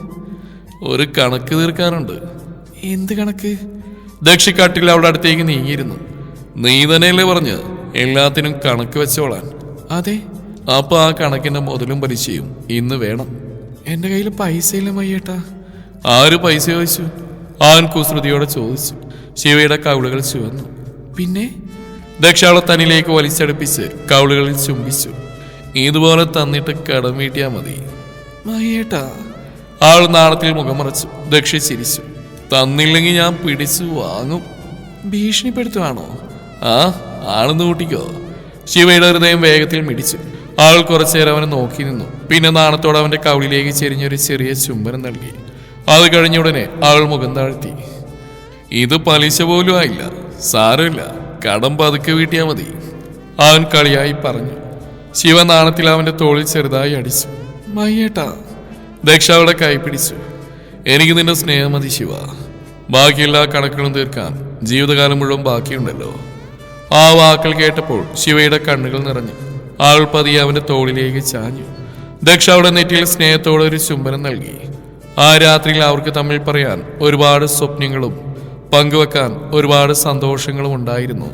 ഒരു കണക്ക് തീർക്കാറുണ്ട്. എന്ത് കണക്ക്? ദക്ഷി കട്ടിൽ അവളുടെ അടുത്തേക്ക് നീങ്ങിയിരുന്നു. നീ തന്നെയല്ലേ പറഞ്ഞ് എല്ലാത്തിനും കണക്ക് വെച്ചോളാൻ? അതെ. അപ്പൊ ആ കണക്കിന്റെ മുതലും പലിശയും ഇന്ന് വേണം. എന്റെ കയ്യിൽ പൈസ ഇല്ല മയ്യേട്ടാ. ആര് പൈസ ചോദിച്ചു? അവൻ കുസൃതിയോടെ ചോദിച്ചു. ശിവയുടെ കവിളുകൾ ചുവന്നു. പിന്നെ? ദക്ഷ അവളെ തന്നിലേക്ക് വലിച്ചടുപ്പിച്ച് കവിളുകളിൽ ചുംബിച്ചു. ഇതുപോലെ തന്നിട്ട് കടം വീട്ടിയാ മതി മയ്യേട്ടാ. അവൾ നാണത്തിൽ മുഖം മറച്ചു. ദക്ഷ ചിരിച്ചു. തന്നില്ലെങ്കിൽ ഞാൻ പിടിച്ചു വാങ്ങും. ഭീഷണിപ്പെടുത്തുവാണോ? ആ, ആണെന്ന് കൂട്ടിക്കോ. ശിവയുടെ ഹൃദയം വേഗത്തിൽ മിടിച്ചു. അവൾ കുറച്ചേരം അവനെ നോക്കി നിന്നു. പിന്നെ നാണത്തോടെ അവന്റെ കവിളിലേക്ക് ചെരിഞ്ഞൊരു ചെറിയ ചുംബനം നൽകി. അത് കഴിഞ്ഞ ഉടനെ അവൾ മുഖം താഴ്ത്തി. ഇത് പലിശ പോലും ആയില്ല, സാരമില്ല, കടം പതുക്കെ വീട്ടിയാ മതി, അവൻ കളിയായി പറഞ്ഞു. ശിവ നാണത്തിൽ അവന്റെ തോളിൽ ചെറുതായി അടിച്ചു. മയ്യേട്ടാ. ദക്ഷ അവളുടെ കൈ പിടിച്ചു. എനിക്ക് നിന്റെ സ്നേഹം മതി ശിവ. ബാക്കിയെല്ലാ കണക്കുകളും തീർക്കാൻ ജീവിതകാലം മുഴുവൻ ബാക്കിയുണ്ടല്ലോ. ആ വാക്കുകൾ കേട്ടപ്പോൾ ശിവയുടെ കണ്ണുകൾ നിറഞ്ഞു. അവൾ പതിയെ അവന്റെ തോളിലേക്ക് ചാഞ്ഞു. ദക്ഷ അവളുടെ നെറ്റിയിൽ സ്നേഹത്തോടെ ഒരു ചുംബനം നൽകി. ആ രാത്രിയിൽ അവർക്ക് തമ്മിൽ പറയാൻ ഒരുപാട് സ്വപ്നങ്ങളും പങ്കുവെക്കാൻ ഒരുപാട് സന്തോഷങ്ങളും ഉണ്ടായിരുന്നു.